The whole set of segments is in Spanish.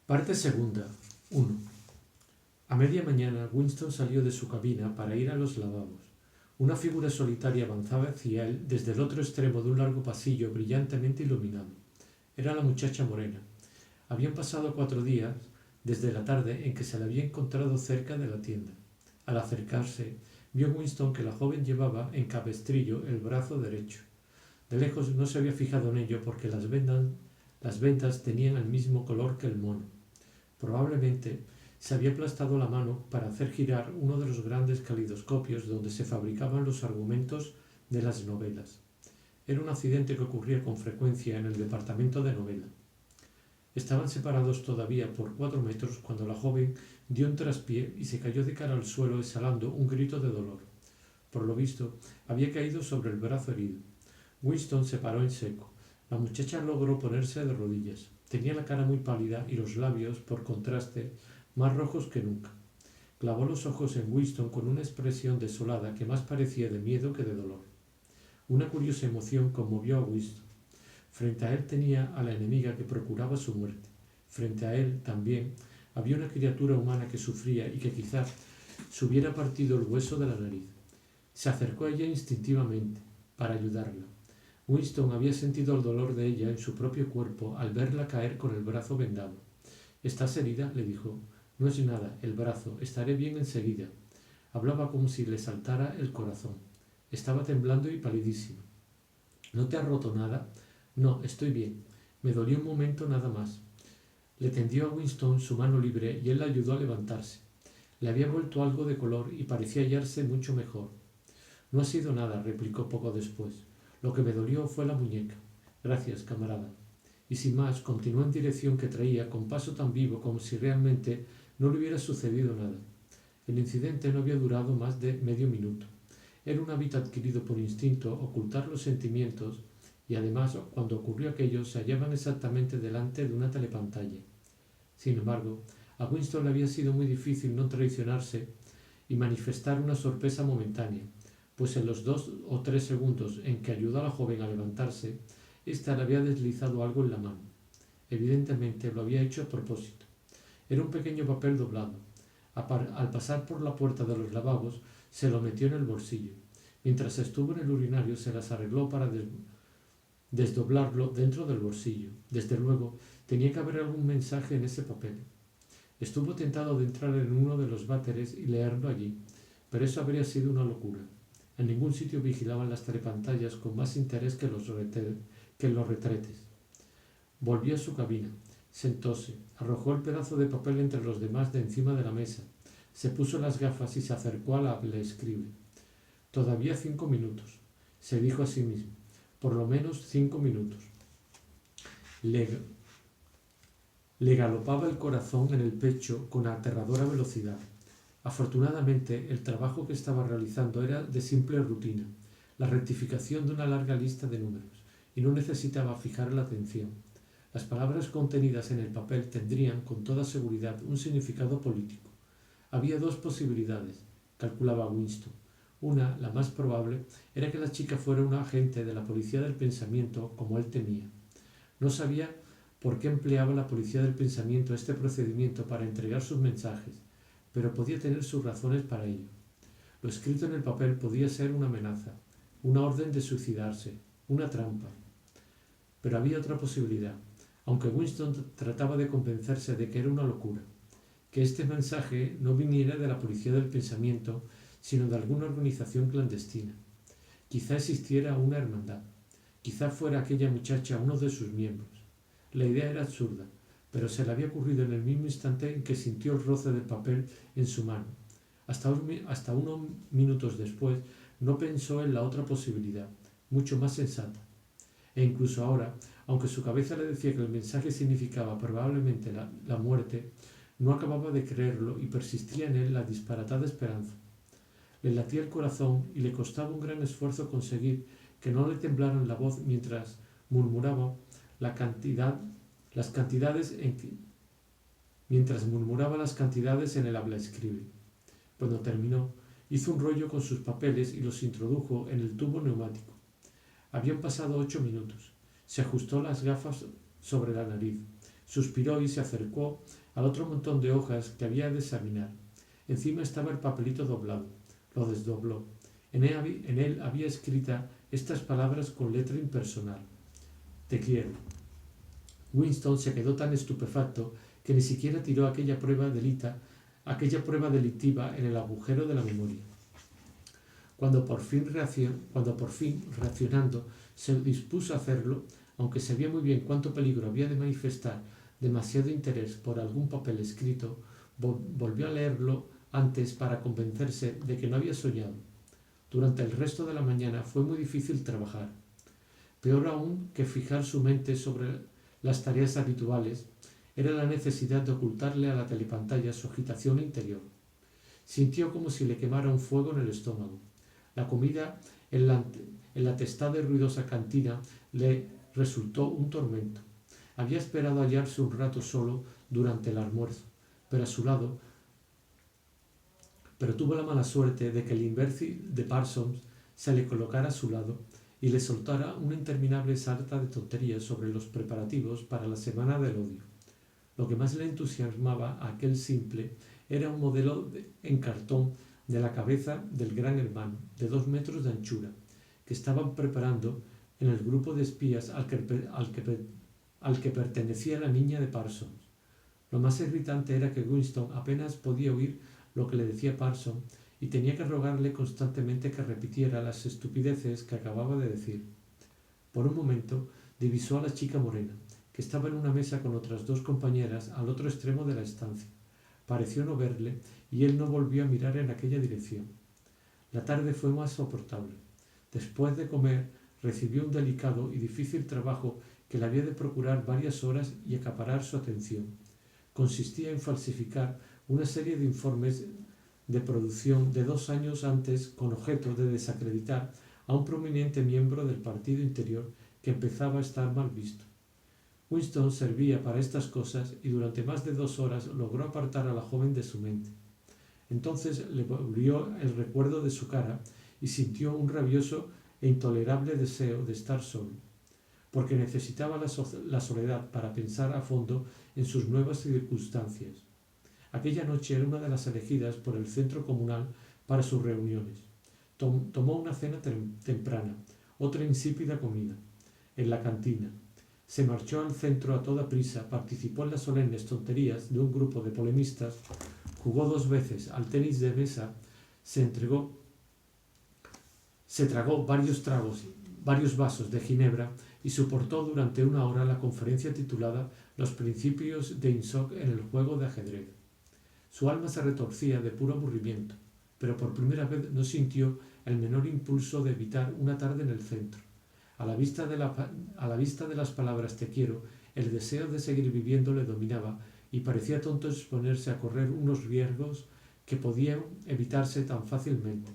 Parte segunda. 1. A media mañana, Winston salió de su cabina para ir a los lavabos. Una figura solitaria avanzaba hacia él desde el otro extremo de un largo pasillo brillantemente iluminado. Era la muchacha morena. Habían pasado 4 días desde la tarde en que se la había encontrado cerca de la tienda. Al acercarse, vio Winston que la joven llevaba en cabestrillo el brazo derecho. De lejos no se había fijado en ello porque las vendas tenían el mismo color que el mono. Probablemente se había aplastado la mano para hacer girar uno de los grandes calidoscopios donde se fabricaban los argumentos de las novelas. Era un accidente que ocurría con frecuencia en el departamento de novela. Estaban separados todavía por 4 metros cuando la joven dio un traspié y se cayó de cara al suelo exhalando un grito de dolor. Por lo visto, había caído sobre el brazo herido. Winston se paró en seco. La muchacha logró ponerse de rodillas. Tenía la cara muy pálida y los labios, por contraste, más rojos que nunca. Clavó los ojos en Winston con una expresión desolada que más parecía de miedo que de dolor. Una curiosa emoción conmovió a Winston. Frente a él tenía a la enemiga que procuraba su muerte. Frente a él, también, había una criatura humana que sufría y que quizá se hubiera partido el hueso de la nariz. Se acercó a ella instintivamente, para ayudarla. Winston había sentido el dolor de ella en su propio cuerpo al verla caer con el brazo vendado. «¿Estás herida?», le dijo. «No es nada, el brazo. Estaré bien enseguida». Hablaba como si le saltara el corazón. Estaba temblando y palidísima. «¿No te has roto nada?» «No, estoy bien. Me dolió un momento nada más». Le tendió a Winston su mano libre y él la ayudó a levantarse. Le había vuelto algo de color y parecía hallarse mucho mejor. «No ha sido nada», replicó poco después. «Lo que me dolió fue la muñeca». «Gracias, camarada». Y sin más, continuó en dirección que traía con paso tan vivo como si realmente no le hubiera sucedido nada. El incidente no había durado más de medio minuto. Era un hábito adquirido por instinto ocultar los sentimientos y además, cuando ocurrió aquello, se hallaban exactamente delante de una telepantalla. Sin embargo, a Winston le había sido muy difícil no traicionarse y manifestar una sorpresa momentánea, pues en los 2 o 3 segundos en que ayudó a la joven a levantarse, ésta le había deslizado algo en la mano. Evidentemente lo había hecho a propósito. Era un pequeño papel doblado. Al pasar por la puerta de los lavabos, se lo metió en el bolsillo. Mientras estuvo en el urinario, se las arregló para desdoblarlo dentro del bolsillo. Desde luego, tenía que haber algún mensaje en ese papel. Estuvo tentado de entrar en uno de los váteres y leerlo allí, pero eso habría sido una locura. En ningún sitio vigilaban las telepantallas con más interés que los retretes. Volvió a su cabina, sentóse, arrojó el pedazo de papel entre los demás de encima de la mesa, se puso las gafas y se acercó a la escribe. «Todavía 5 minutos», se dijo a sí mismo. «Por lo menos 5 minutos». Le galopaba el corazón en el pecho con aterradora velocidad. Afortunadamente, el trabajo que estaba realizando era de simple rutina, la rectificación de una larga lista de números, y no necesitaba fijar la atención. Las palabras contenidas en el papel tendrían, con toda seguridad, un significado político. Había 2 posibilidades, calculaba Winston. Una, la más probable, era que la chica fuera una agente de la policía del pensamiento, como él temía. No sabía por qué empleaba la policía del pensamiento este procedimiento para entregar sus mensajes, pero podía tener sus razones para ello. Lo escrito en el papel podía ser una amenaza, una orden de suicidarse, una trampa. Pero había otra posibilidad, aunque Winston trataba de convencerse de que era una locura, que este mensaje no viniera de la policía del pensamiento, sino de alguna organización clandestina. Quizá existiera una hermandad, quizá fuera aquella muchacha uno de sus miembros. La idea era absurda, pero se le había ocurrido en el mismo instante en que sintió el roce del papel en su mano. Hasta unos minutos después no pensó en la otra posibilidad, mucho más sensata. E incluso ahora, aunque su cabeza le decía que el mensaje significaba probablemente la muerte, no acababa de creerlo y persistía en él la disparatada esperanza. Le latía el corazón y le costaba un gran esfuerzo conseguir que no le temblaran la voz mientras murmuraba las cantidades en el hablaescribe. Cuando terminó, hizo un rollo con sus papeles y los introdujo en el tubo neumático. Habían pasado 8 minutos. Se ajustó las gafas sobre la nariz. Suspiró y se acercó al otro montón de hojas que había de examinar. Encima estaba el papelito doblado. Lo desdobló. En él había escrita estas palabras con letra impersonal: Te quiero. Winston se quedó tan estupefacto que ni siquiera tiró aquella prueba delictiva en el agujero de la memoria. Cuando por fin reaccionando se dispuso a hacerlo, aunque sabía muy bien cuánto peligro había de manifestar demasiado interés por algún papel escrito, volvió a leerlo antes para convencerse de que no había soñado. Durante el resto de la mañana fue muy difícil trabajar. Peor aún que fijar su mente sobre las tareas habituales, era la necesidad de ocultarle a la telepantalla su agitación interior. Sintió como si le quemara un fuego en el estómago. La comida en la testada y ruidosa cantina le resultó un tormento. Había esperado hallarse un rato solo durante el almuerzo, pero tuvo la mala suerte de que el imbécil de Parsons se le colocara a su lado y le soltara una interminable sarta de tonterías sobre los preparativos para la Semana del Odio. Lo que más le entusiasmaba a aquel simple era un modelo en cartón de la cabeza del Gran Hermano, de 2 metros de anchura, que estaban preparando en el grupo de espías al que pertenecía la niña de Parsons. Lo más irritante era que Winston apenas podía oír lo que le decía Parsons y tenía que rogarle constantemente que repitiera las estupideces que acababa de decir. Por un momento divisó a la chica morena, que estaba en una mesa con otras 2 compañeras al otro extremo de la estancia. Pareció no verle y él no volvió a mirar en aquella dirección. La tarde fue más soportable. Después de comer, recibió un delicado y difícil trabajo que le había de procurar varias horas y acaparar su atención. Consistía en falsificar una serie de informes de producción de 2 años antes con objeto de desacreditar a un prominente miembro del partido interior que empezaba a estar mal visto. Winston servía para estas cosas y durante más de 2 horas logró apartar a la joven de su mente. Entonces le volvió el recuerdo de su cara y sintió un rabioso e intolerable deseo de estar solo, porque necesitaba la soledad para pensar a fondo en sus nuevas circunstancias. Aquella noche era una de las elegidas por el centro comunal para sus reuniones. Tomó una cena temprana, otra insípida comida, en la cantina. Se marchó al centro a toda prisa, participó en las solemnes tonterías de un grupo de polemistas, jugó 2 veces al tenis de mesa, se tragó varios vasos de ginebra y soportó durante 1 hora la conferencia titulada Los principios de Ingsoc en el juego de ajedrez. Su alma se retorcía de puro aburrimiento, pero por primera vez no sintió el menor impulso de evitar una tarde en el centro. A la vista de las palabras te quiero, el deseo de seguir viviendo le dominaba y parecía tonto exponerse a correr unos riesgos que podían evitarse tan fácilmente.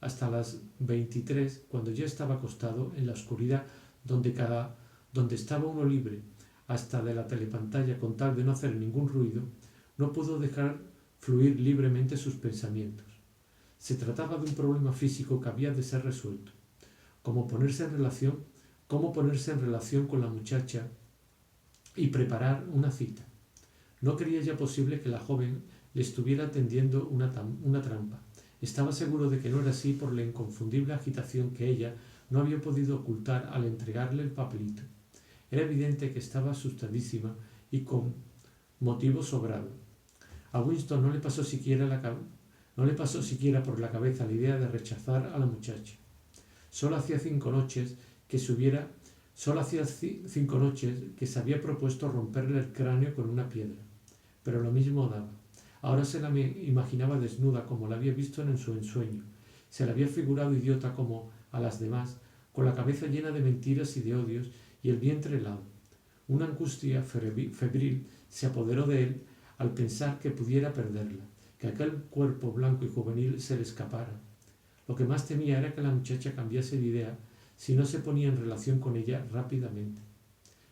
Hasta las 23, cuando ya estaba acostado en la oscuridad donde estaba uno libre, hasta de la telepantalla con tal de no hacer ningún ruido, no pudo dejar fluir libremente sus pensamientos. Se trataba de un problema físico que había de ser resuelto. Cómo ponerse en relación con la muchacha y preparar una cita. No creía ya posible que la joven le estuviera tendiendo una trampa. Estaba seguro de que no era así por la inconfundible agitación que ella no había podido ocultar al entregarle el papelito. Era evidente que estaba asustadísima y con motivo sobrado. A Winston no le pasó siquiera por la cabeza la idea de rechazar a la muchacha. Solo hacía 5 noches que se había propuesto romperle el cráneo con una piedra, pero lo mismo daba. Ahora se la imaginaba desnuda como la había visto en su ensueño. Se la había figurado idiota como a las demás, con la cabeza llena de mentiras y de odios y el vientre helado. Una angustia febril se apoderó de él al pensar que pudiera perderla, que aquel cuerpo blanco y juvenil se le escapara. Lo que más temía era que la muchacha cambiase de idea si no se ponía en relación con ella rápidamente.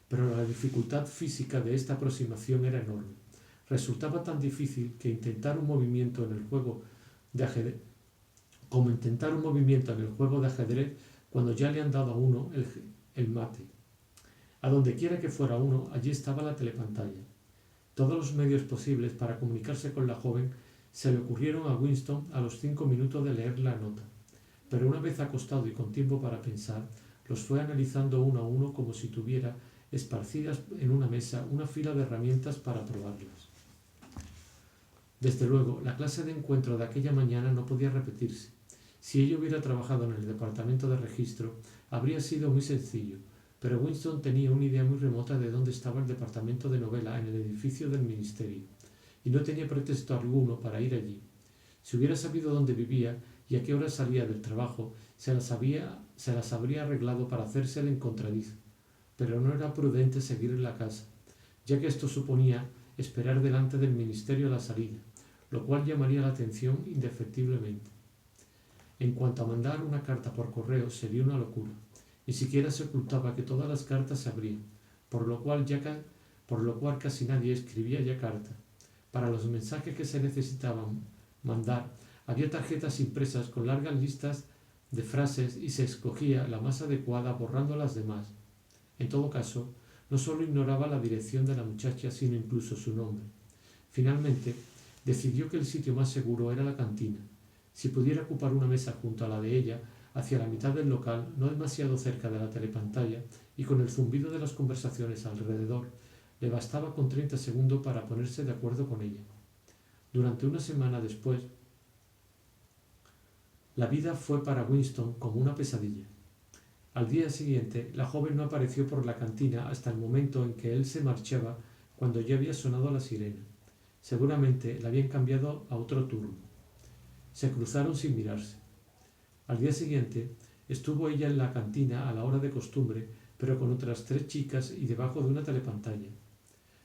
Pero la dificultad física de esta aproximación era enorme. Resultaba tan difícil que intentar un movimiento en el juego de ajedrez cuando ya le han dado a uno el mate. A donde quiera que fuera uno, allí estaba la telepantalla. Todos los medios posibles para comunicarse con la joven se le ocurrieron a Winston a los 5 minutos de leer la nota, pero una vez acostado y con tiempo para pensar, los fue analizando uno a uno como si tuviera esparcidas en una mesa una fila de herramientas para probarlas. Desde luego, la clase de encuentro de aquella mañana no podía repetirse. Si ella hubiera trabajado en el departamento de registro, habría sido muy sencillo, pero Winston tenía una idea muy remota de dónde estaba el departamento de novela en el edificio del ministerio, y no tenía pretexto alguno para ir allí. Si hubiera sabido dónde vivía y a qué hora salía del trabajo, se las habría arreglado para hacerse el encontradizo, pero no era prudente seguir en la casa, ya que esto suponía esperar delante del ministerio a la salida, lo cual llamaría la atención indefectiblemente. En cuanto a mandar una carta por correo, sería una locura. Ni siquiera se ocultaba que todas las cartas se abrían, por lo cual casi nadie escribía ya carta. Para los mensajes que se necesitaban mandar, había tarjetas impresas con largas listas de frases y se escogía la más adecuada borrando las demás. En todo caso, no solo ignoraba la dirección de la muchacha, sino incluso su nombre. Finalmente, decidió que el sitio más seguro era la cantina. Si pudiera ocupar una mesa junto a la de ella, hacia la mitad del local, no demasiado cerca de la telepantalla, y con el zumbido de las conversaciones alrededor, le bastaba con 30 segundos para ponerse de acuerdo con ella. Durante una semana después, la vida fue para Winston como una pesadilla. Al día siguiente, la joven no apareció por la cantina hasta el momento en que él se marchaba, cuando ya había sonado la sirena. Seguramente la habían cambiado a otro turno. Se cruzaron sin mirarse. Al día siguiente, estuvo ella en la cantina a la hora de costumbre, pero con otras 3 chicas y debajo de una telepantalla.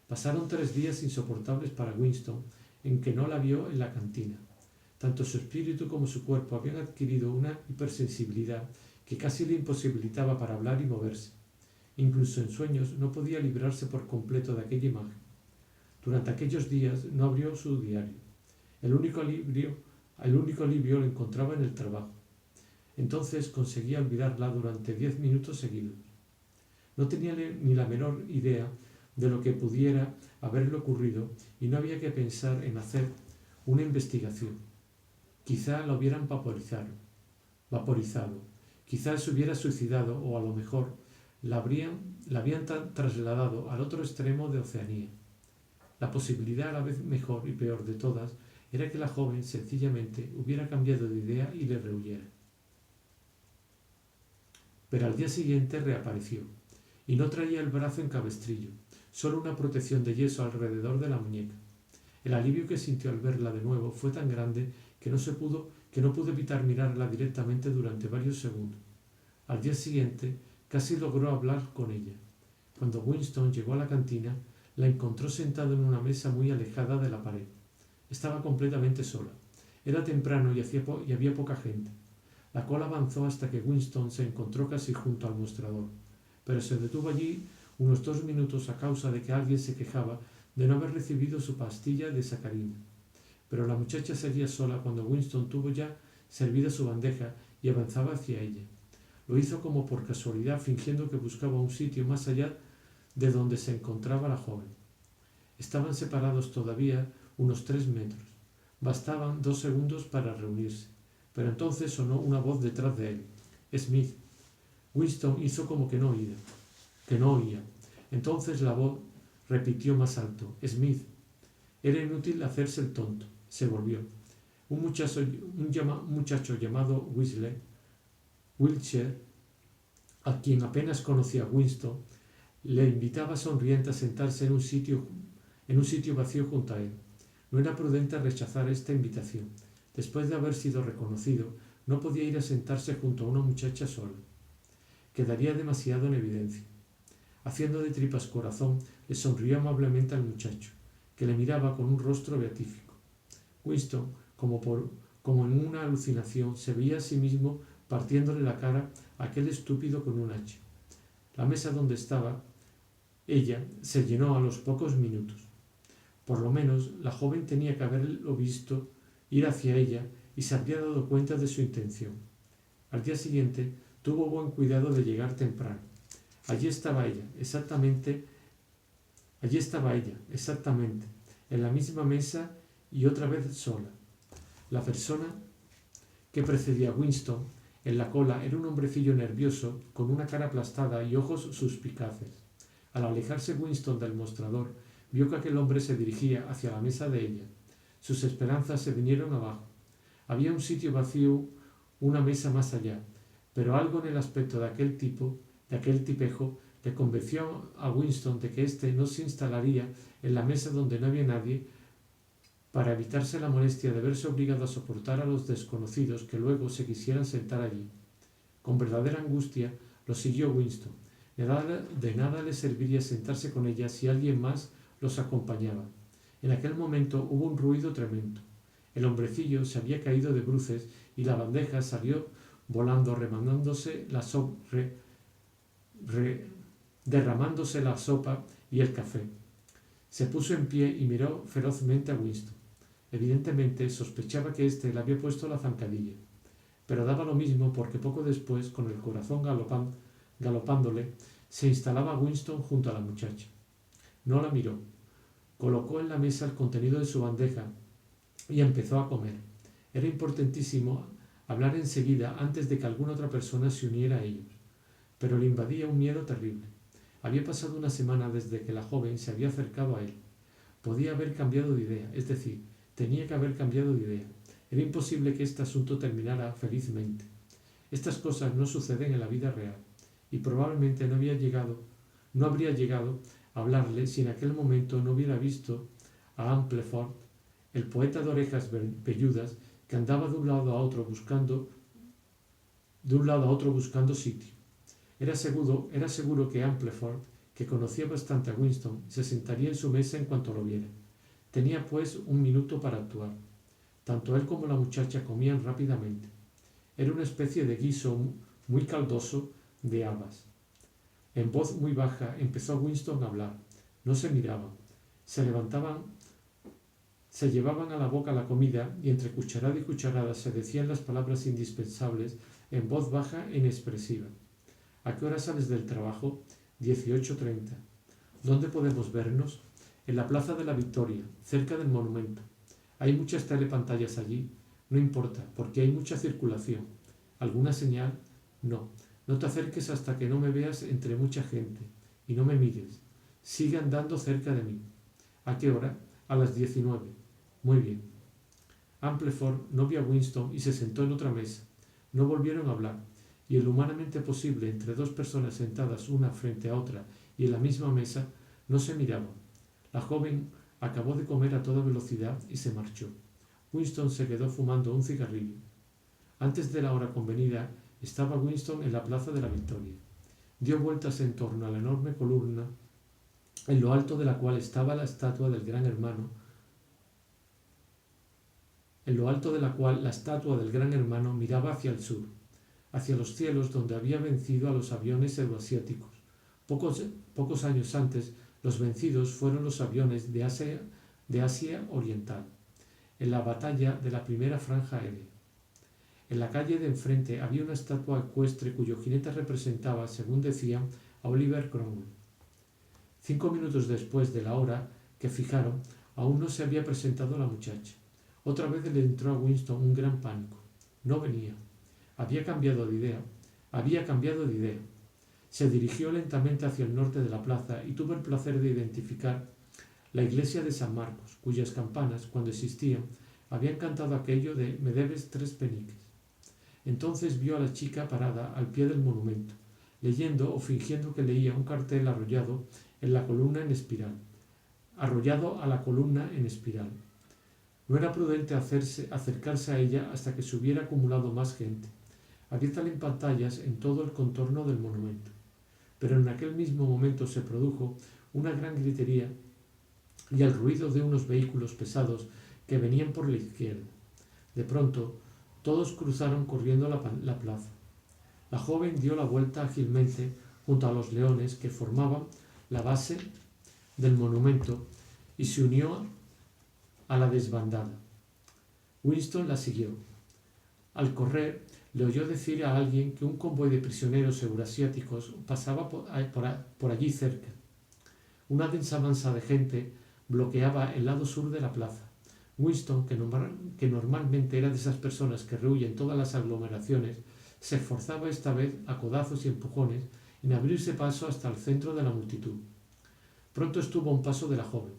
Pasaron 3 días insoportables para Winston, en que no la vio en la cantina. Tanto su espíritu como su cuerpo habían adquirido una hipersensibilidad que casi le imposibilitaba para hablar y moverse. Incluso en sueños no podía librarse por completo de aquella imagen. Durante aquellos días no abrió su diario. El único alivio lo encontraba en el trabajo. Entonces conseguía olvidarla durante 10 minutos seguidos. No tenía ni la menor idea de lo que pudiera haberle ocurrido y no había que pensar en hacer una investigación. Quizá la hubieran vaporizado, quizá se hubiera suicidado o a lo mejor la habían trasladado al otro extremo de Oceanía. La posibilidad a la vez mejor y peor de todas era que la joven sencillamente hubiera cambiado de idea y le rehuyera. Pero al día siguiente reapareció, y no traía el brazo en cabestrillo, solo una protección de yeso alrededor de la muñeca. El alivio que sintió al verla de nuevo fue tan grande que no pudo evitar mirarla directamente durante varios segundos. Al día siguiente casi logró hablar con ella. Cuando Winston llegó a la cantina, la encontró sentada en una mesa muy alejada de la pared. Estaba completamente sola. Era temprano y había poca gente. La cola avanzó hasta que Winston se encontró casi junto al mostrador, pero se detuvo allí unos 2 minutos a causa de que alguien se quejaba de no haber recibido su pastilla de sacarina. Pero la muchacha seguía sola cuando Winston tuvo ya servida su bandeja y avanzaba hacia ella. Lo hizo como por casualidad, fingiendo que buscaba un sitio más allá de donde se encontraba la joven. Estaban separados todavía unos 3 metros. Bastaban 2 segundos para reunirse, pero entonces sonó una voz detrás de él. Smith. Winston hizo como que no oía. Entonces la voz repitió más alto. Smith. Era inútil hacerse el tonto. Se volvió. Un muchacho llamado Wiltshire, a quien apenas conocía Winston, le invitaba sonriente a sentarse en un sitio vacío junto a él. No era prudente rechazar esta invitación. Después de haber sido reconocido, no podía ir a sentarse junto a una muchacha sola. Quedaría demasiado en evidencia. Haciendo de tripas corazón, le sonrió amablemente al muchacho, que le miraba con un rostro beatífico. Winston, como en una alucinación, se veía a sí mismo partiéndole la cara a aquel estúpido con un hacha. La mesa donde estaba ella se llenó a los pocos minutos. Por lo menos la joven tenía que haberlo visto ir hacia ella y se habría dado cuenta de su intención. Al día siguiente tuvo buen cuidado de llegar temprano. Allí estaba ella, exactamente, en la misma mesa y otra vez sola. La persona que precedía a Winston en la cola era un hombrecillo nervioso, con una cara aplastada y ojos suspicaces. Al alejarse Winston del mostrador, vio que aquel hombre se dirigía hacia la mesa de ella. Sus esperanzas se vinieron abajo. Había un sitio vacío, una mesa más allá, pero algo en el aspecto de aquel tipejo, le convenció a Winston de que éste no se instalaría en la mesa donde no había nadie para evitarse la molestia de verse obligado a soportar a los desconocidos que luego se quisieran sentar allí. Con verdadera angustia lo siguió Winston. De nada le serviría sentarse con ella si alguien más los acompañaba. En aquel momento hubo un ruido tremendo. El hombrecillo se había caído de bruces y la bandeja salió volando, derramándose la sopa y el café. Se puso en pie y miró ferozmente a Winston. Evidentemente sospechaba que éste le había puesto la zancadilla, pero daba lo mismo porque poco después, con el corazón galopándole, se instalaba Winston junto a la muchacha. No la miró. Colocó en la mesa el contenido de su bandeja y empezó a comer. Era importantísimo hablar enseguida antes de que alguna otra persona se uniera a ellos, pero le invadía un miedo terrible. Había pasado una semana desde que la joven se había acercado a él. Podía haber cambiado de idea, es decir, tenía que haber cambiado de idea. Era imposible que este asunto terminara felizmente. Estas cosas no suceden en la vida real, y probablemente no habría llegado a hablarle si en aquel momento no hubiera visto a Amplefort, el poeta de orejas velludas, que andaba de un lado a otro buscando sitio. Era seguro que Amplefort, que conocía bastante a Winston, se sentaría en su mesa en cuanto lo viera. Tenía pues un minuto para actuar. Tanto él como la muchacha comían rápidamente. Era una especie de guiso muy caldoso de habas. En voz muy baja empezó Winston a hablar. No se miraban. Se llevaban a la boca la comida y entre cucharada y cucharada se decían las palabras indispensables en voz baja e inexpresiva. ¿A qué hora sales del trabajo? 18:30. ¿Dónde podemos vernos? En la Plaza de la Victoria, cerca del monumento. Hay muchas telepantallas allí. No importa, porque hay mucha circulación. ¿Alguna señal? No. No te acerques hasta que no me veas entre mucha gente. Y no me mires. Sigue andando cerca de mí. ¿A qué hora? A las 19. Muy bien. Amplefort no vio a Winston y se sentó en otra mesa. No volvieron a hablar, y el humanamente posible entre dos personas sentadas una frente a otra y en la misma mesa no se miraban. La joven acabó de comer a toda velocidad y se marchó. Winston se quedó fumando un cigarrillo. Antes de la hora convenida estaba Winston en la Plaza de la Victoria. Dio vueltas en torno a la enorme columna en lo alto de la cual estaba la estatua del Gran Hermano, miraba hacia el sur, hacia los cielos donde había vencido a los aviones euroasiáticos. Pocos años antes, los vencidos fueron los aviones de Asia Oriental, en la batalla de la primera franja aérea. En la calle de enfrente había una estatua ecuestre cuyo jinete representaba, según decían, a Oliver Cromwell. 5 minutos después de la hora que fijaron, aún no se había presentado la muchacha. Otra vez le entró a Winston un gran pánico. No venía. Había cambiado de idea. Se dirigió lentamente hacia el norte de la plaza y tuvo el placer de identificar la iglesia de San Marcos, cuyas campanas, cuando existían, habían cantado aquello de «Me debes 3 peniques». Entonces vio a la chica parada al pie del monumento, leyendo o fingiendo que leía un cartel arrollado a la columna en espiral. No era prudente acercarse a ella hasta que se hubiera acumulado más gente. Había pantallas en todo el contorno del monumento. Pero en aquel mismo momento se produjo una gran gritería y el ruido de unos vehículos pesados que venían por la izquierda. De pronto, todos cruzaron corriendo la plaza. La joven dio la vuelta ágilmente junto a los leones que formaban la base del monumento y se unió a la desbandada. Winston la siguió. Al correr, le oyó decir a alguien que un convoy de prisioneros eurasiáticos pasaba por allí cerca. Una densa masa de gente bloqueaba el lado sur de la plaza. Winston, que normalmente era de esas personas que rehuyen todas las aglomeraciones, se esforzaba esta vez a codazos y empujones en abrirse paso hasta el centro de la multitud. Pronto estuvo a un paso de la joven,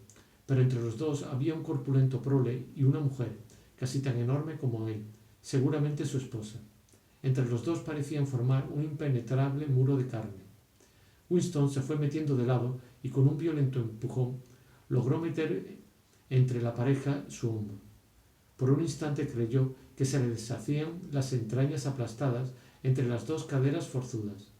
pero entre los dos había un corpulento prole y una mujer, casi tan enorme como él, seguramente su esposa. Entre los dos parecían formar un impenetrable muro de carne. Winston se fue metiendo de lado y con un violento empujón logró meter entre la pareja su hombro. Por un instante creyó que se le deshacían las entrañas aplastadas entre las dos caderas forzudas.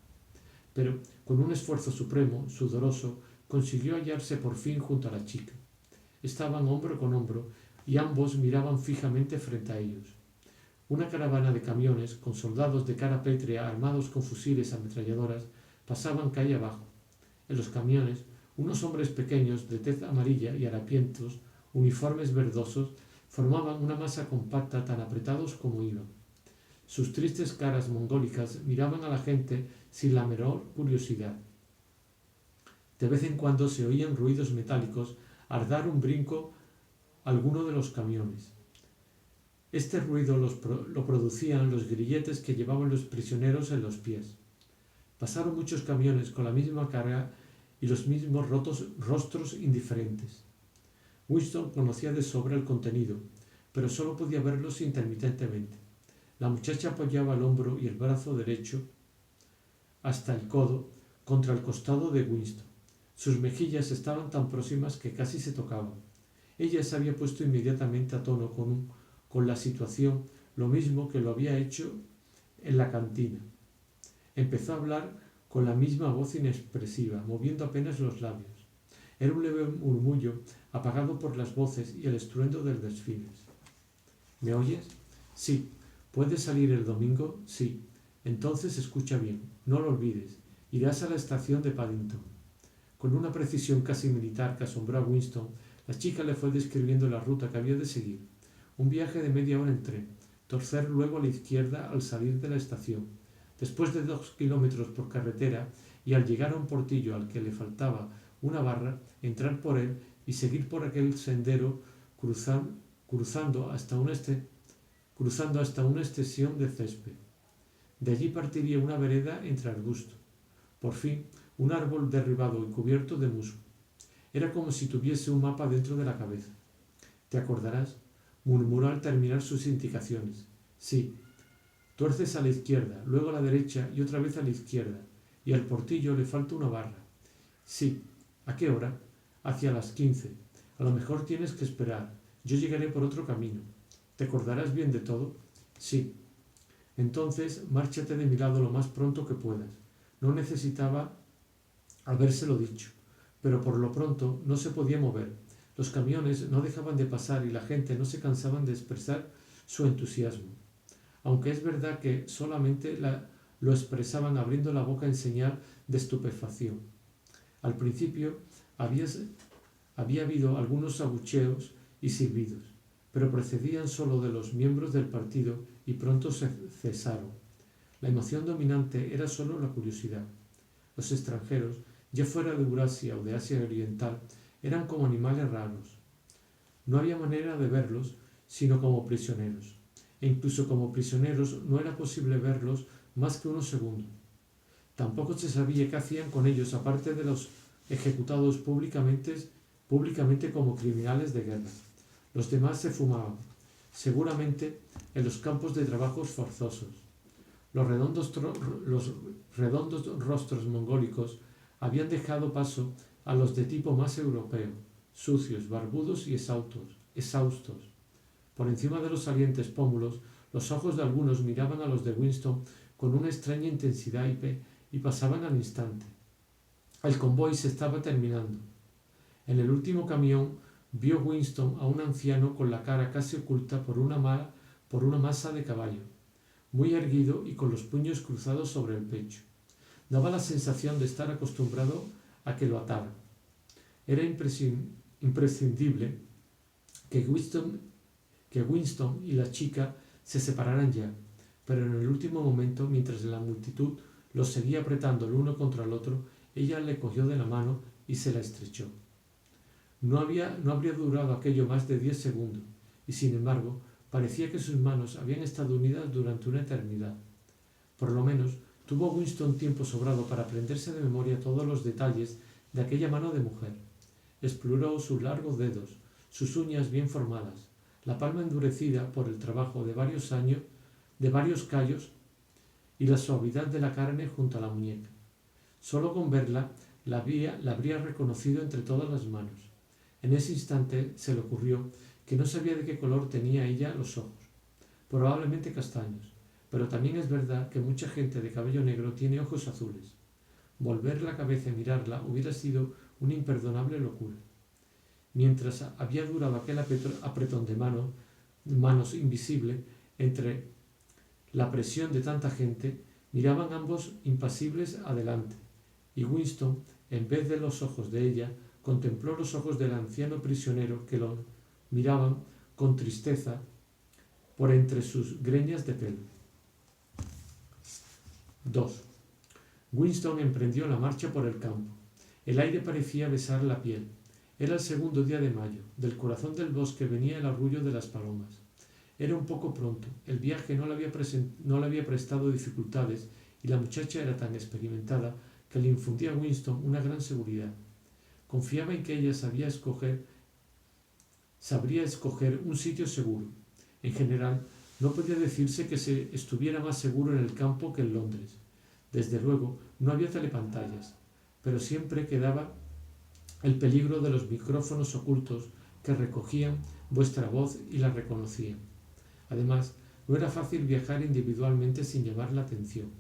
Pero, con un esfuerzo supremo, sudoroso, consiguió hallarse por fin junto a la chica. Estaban hombro con hombro y ambos miraban fijamente frente a ellos. Una caravana de camiones, con soldados de cara pétrea armados con fusiles ametralladoras, pasaban calle abajo. En los camiones, unos hombres pequeños de tez amarilla y harapientos, uniformes verdosos, formaban una masa compacta tan apretados como iban. Sus tristes caras mongólicas miraban a la gente sin la menor curiosidad. De vez en cuando se oían ruidos metálicos al dar un brinco alguno de los camiones. Este ruido lo producían los grilletes que llevaban los prisioneros en los pies. Pasaron muchos camiones con la misma carga y los mismos rostros indiferentes. Winston conocía de sobra el contenido, pero solo podía verlos intermitentemente. La muchacha apoyaba el hombro y el brazo derecho hasta el codo contra el costado de Winston. Sus mejillas estaban tan próximas que casi se tocaban. Ella se había puesto inmediatamente a tono con la situación, lo mismo que lo había hecho en la cantina. Empezó a hablar con la misma voz inexpresiva, moviendo apenas los labios. Era un leve murmullo apagado por las voces y el estruendo del desfile. ¿Me oyes? Sí. ¿Puedes salir el domingo? Sí. Entonces escucha bien. No lo olvides. Irás a la estación de Paddington. Con una precisión casi militar que asombró a Winston, la chica le fue describiendo la ruta que había de seguir. Un viaje de media hora en tren. Torcer luego a la izquierda al salir de la estación. Después de 2 kilómetros por carretera y al llegar a un portillo al que le faltaba una barra, entrar por él y seguir por aquel sendero cruzando hasta una extensión de césped. De allí partiría una vereda entre arbustos. Por fin, un árbol derribado y cubierto de musgo. Era como si tuviese un mapa dentro de la cabeza. ¿Te acordarás?, murmuró al terminar sus indicaciones. Sí. Tuerces a la izquierda, luego a la derecha y otra vez a la izquierda, y al portillo le falta una barra. Sí. ¿A qué hora? Hacia las 15. A lo mejor tienes que esperar. Yo llegaré por otro camino. ¿Te acordarás bien de todo? Sí. Entonces, márchate de mi lado lo más pronto que puedas. No necesitaba habérselo dicho, pero por lo pronto no se podía mover. Los camiones no dejaban de pasar y la gente no se cansaban de expresar su entusiasmo. Aunque es verdad que solamente lo expresaban abriendo la boca en señal de estupefacción. Al principio había habido algunos abucheos y silbidos, pero procedían solo de los miembros del partido y pronto se cesaron. La emoción dominante era solo la curiosidad. Los extranjeros, ya fuera de Eurasia o de Asia Oriental, eran como animales raros. No había manera de verlos sino como prisioneros, e incluso como prisioneros no era posible verlos más que unos segundos. Tampoco se sabía qué hacían con ellos aparte de los ejecutados públicamente como criminales de guerra. Los demás se fumaban, seguramente en los campos de trabajos forzosos. Los redondos rostros mongólicos habían dejado paso a los de tipo más europeo, sucios, barbudos y exhaustos. Por encima de los salientes pómulos, los ojos de algunos miraban a los de Winston con una extraña intensidad y pasaban al instante. El convoy se estaba terminando. En el último camión vio Winston a un anciano con la cara casi oculta por una masa de caballo, muy erguido y con los puños cruzados sobre el pecho. Daba la sensación de estar acostumbrado a que lo ataran. Era imprescindible que Winston y la chica se separaran ya, pero en el último momento, mientras la multitud los seguía apretando el uno contra el otro, ella le cogió de la mano y se la estrechó. No habría durado aquello más de 10 segundos, y sin embargo, parecía que sus manos habían estado unidas durante una eternidad. Por lo menos, tuvo Winston tiempo sobrado para aprenderse de memoria todos los detalles de aquella mano de mujer. Exploró sus largos dedos, sus uñas bien formadas, la palma endurecida por el trabajo de varios callos y la suavidad de la carne junto a la muñeca. Solo con verla la habría reconocido entre todas las manos. En ese instante se le ocurrió que no sabía de qué color tenía ella los ojos, probablemente castaños, pero también es verdad que mucha gente de cabello negro tiene ojos azules. Volver la cabeza y mirarla hubiera sido una imperdonable locura. Mientras había durado aquel apretón de manos invisible, entre la presión de tanta gente, miraban ambos impasibles adelante, y Winston, en vez de los ojos de ella, contempló los ojos del anciano prisionero que lo miraban con tristeza por entre sus greñas de pelo. 2. Winston emprendió la marcha por el campo. El aire parecía besar la piel. Era el segundo día de mayo. Del corazón del bosque venía el arrullo de las palomas. Era un poco pronto. El viaje no le había prestado dificultades y la muchacha era tan experimentada que le infundía a Winston una gran seguridad. Confiaba en que ella sabría escoger un sitio seguro. En general, no podía decirse que se estuviera más seguro en el campo que en Londres. Desde luego, no había telepantallas, pero siempre quedaba el peligro de los micrófonos ocultos que recogían vuestra voz y la reconocían. Además, no era fácil viajar individualmente sin llamar la atención.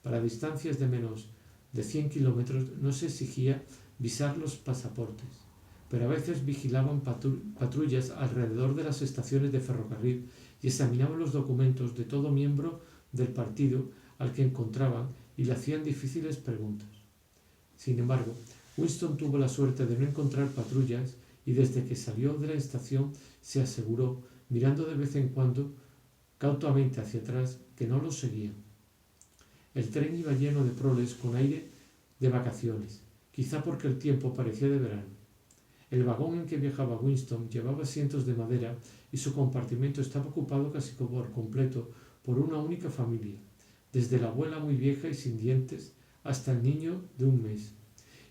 Para distancias de menos de 100 kilómetros no se exigía visar los pasaportes, pero a veces vigilaban patrullas alrededor de las estaciones de ferrocarril y examinaban los documentos de todo miembro del partido al que encontraban y le hacían difíciles preguntas. Sin embargo, Winston tuvo la suerte de no encontrar patrullas y desde que salió de la estación se aseguró, mirando de vez en cuando cautamente hacia atrás, que no los seguían. El tren iba lleno de proles con aire de vacaciones, quizá porque el tiempo parecía de verano. El vagón en que viajaba Winston llevaba asientos de madera y su compartimento estaba ocupado casi por completo por una única familia, desde la abuela muy vieja y sin dientes hasta el niño de un mes.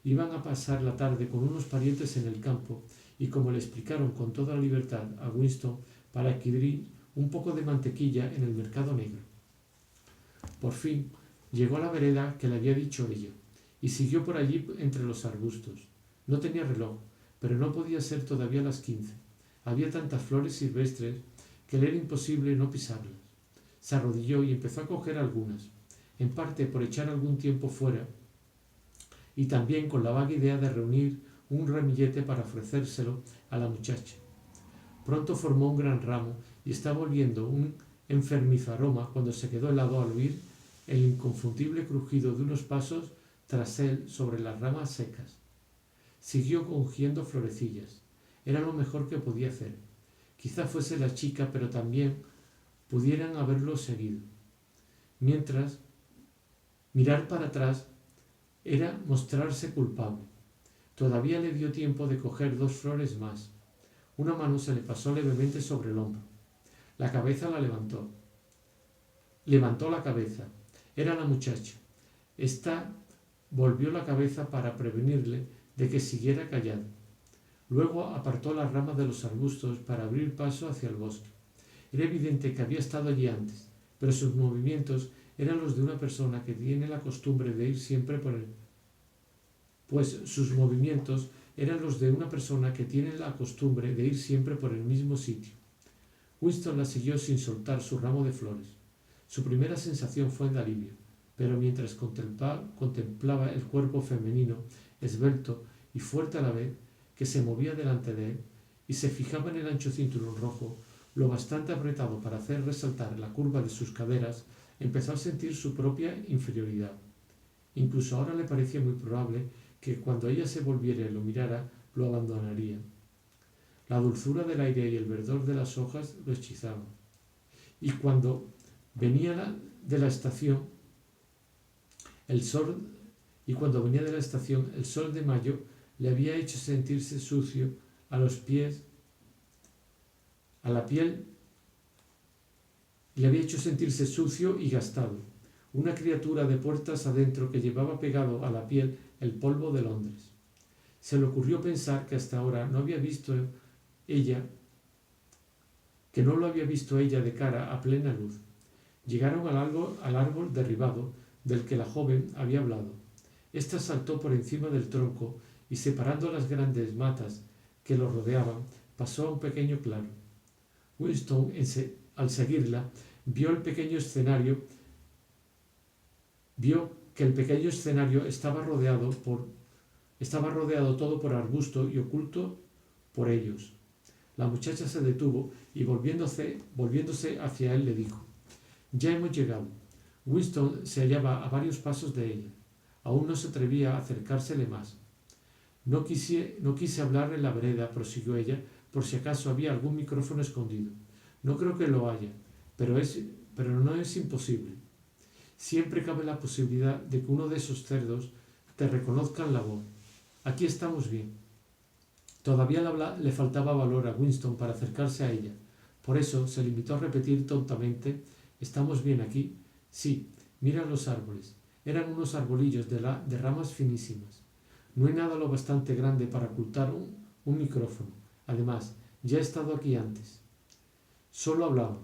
Iban a pasar la tarde con unos parientes en el campo y, como le explicaron con toda libertad a Winston, para adquirir un poco de mantequilla en el mercado negro. Por fin llegó a la vereda que le había dicho ella y siguió por allí entre los arbustos. No tenía reloj, pero no podía ser todavía las 15. Había tantas flores silvestres que le era imposible no pisarlas. Se arrodilló y empezó a coger algunas, en parte por echar algún tiempo fuera y también con la vaga idea de reunir un ramillete para ofrecérselo a la muchacha. Pronto formó un gran ramo y estaba oliendo un enfermizo aroma cuando se quedó helado al oír el inconfundible crujido de unos pasos tras él sobre las ramas secas. Siguió cogiendo florecillas. Era lo mejor que podía hacer. Quizá fuese la chica, pero también pudieran haberlo seguido. Mientras, mirar para atrás era mostrarse culpable. Todavía le dio tiempo de coger 2 flores más. Una mano se le pasó levemente sobre el hombro. La cabeza la levantó. Levantó la cabeza. Era la muchacha. Esta volvió la cabeza para prevenirle de que siguiera callado. Luego apartó las ramas de los arbustos para abrir paso hacia el bosque. Era evidente que había estado allí antes, pero sus movimientos eran los de una persona que tiene la costumbre de ir siempre por el... mismo sitio. Winston la siguió sin soltar su ramo de flores. Su primera sensación fue de alivio, pero mientras contemplaba el cuerpo femenino, esbelto y fuerte a la vez, que se movía delante de él, y se fijaba en el ancho cinturón rojo, lo bastante apretado para hacer resaltar la curva de sus caderas, empezó a sentir su propia inferioridad. Incluso ahora le parecía muy probable que cuando ella se volviera y lo mirara, lo abandonaría. La dulzura del aire y el verdor de las hojas lo hechizaban. Y cuando De la estación, el sol, y cuando venía de la estación, el sol de mayo le había hecho sentirse sucio a los pies, a la piel, le había hecho sentirse sucio y gastado. Una criatura de puertas adentro que llevaba pegado a la piel el polvo de Londres. Se le ocurrió pensar que hasta ahora no había visto ella, que no lo había visto ella de cara a plena luz. Llegaron al árbol derribado del que la joven había hablado. Ésta saltó por encima del tronco y, separando las grandes matas que lo rodeaban, pasó a un pequeño claro. Winston, al seguirla, vio que el pequeño escenario estaba rodeado todo por arbusto y oculto por ellos. La muchacha se detuvo y volviéndose hacia él le dijo: «Ya hemos llegado». Winston se hallaba a varios pasos de ella. Aún no se atrevía a acercársele más. No quise hablar en la vereda», prosiguió ella, «por si acaso había algún micrófono escondido. No creo que lo haya, pero no es imposible. Siempre cabe la posibilidad de que uno de esos cerdos te reconozca en la voz. Aquí estamos bien». Todavía le faltaba valor a Winston para acercarse a ella. Por eso se limitó a repetir tontamente: «¿Estamos bien aquí?» «Sí, mira los árboles». Eran unos arbolillos de ramas finísimas. No hay nada lo bastante grande para ocultar un micrófono. Además, ya he estado aquí antes. Solo hablaba.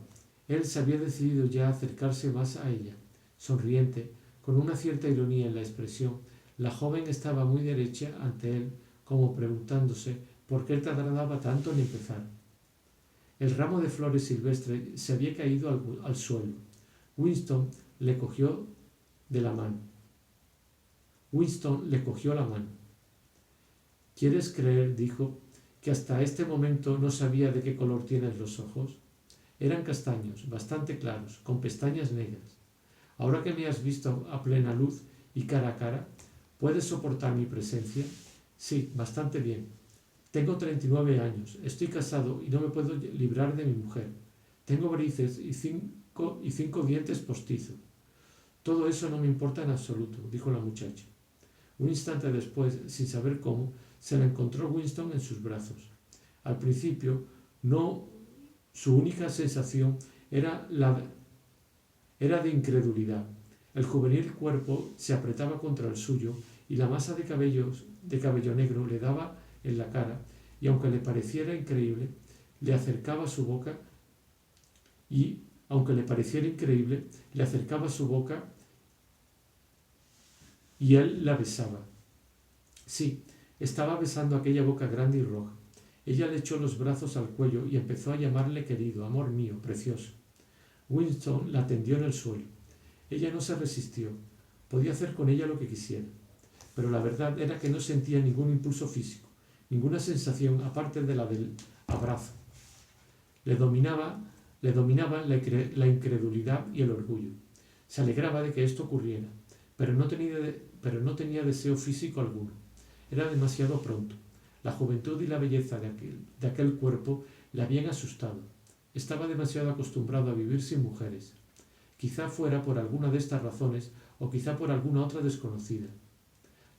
Él se había decidido ya a acercarse más a ella. Sonriente, con una cierta ironía en la expresión, la joven estaba muy derecha ante él, como preguntándose por qué él tardaba tanto en empezar. El ramo de flores silvestres se había caído al suelo. Winston le cogió la mano. «¿Quieres creer», dijo, «que hasta este momento no sabía de qué color tienes los ojos?» Eran castaños, bastante claros, con pestañas negras. «Ahora que me has visto a plena luz y cara a cara, ¿puedes soportar mi presencia?» «Sí, bastante bien. Tengo 39 años, estoy casado y no me puedo librar de mi mujer. Tengo varices y cinco dientes postizos». «Todo eso no me importa en absoluto», dijo la muchacha. Un instante después, sin saber cómo, se la encontró Winston en sus brazos. Al principio, su única sensación era de incredulidad. El juvenil cuerpo se apretaba contra el suyo y la masa de cabello negro le daba en la cara, y aunque le pareciera increíble, le acercaba su boca y él la besaba. Sí, estaba besando aquella boca grande y roja. Ella le echó los brazos al cuello y empezó a llamarle querido, amor mío, precioso. Winston la tendió en el suelo. Ella no se resistió. Podía hacer con ella lo que quisiera. Pero la verdad era que no sentía ningún impulso físico, ninguna sensación aparte de la del abrazo. Le dominaban la incredulidad y el orgullo. Se alegraba de que esto ocurriera, pero no tenía deseo físico alguno. Era demasiado pronto. La juventud y la belleza de aquel cuerpo le habían asustado. Estaba demasiado acostumbrado a vivir sin mujeres. Quizá fuera por alguna de estas razones o quizá por alguna otra desconocida.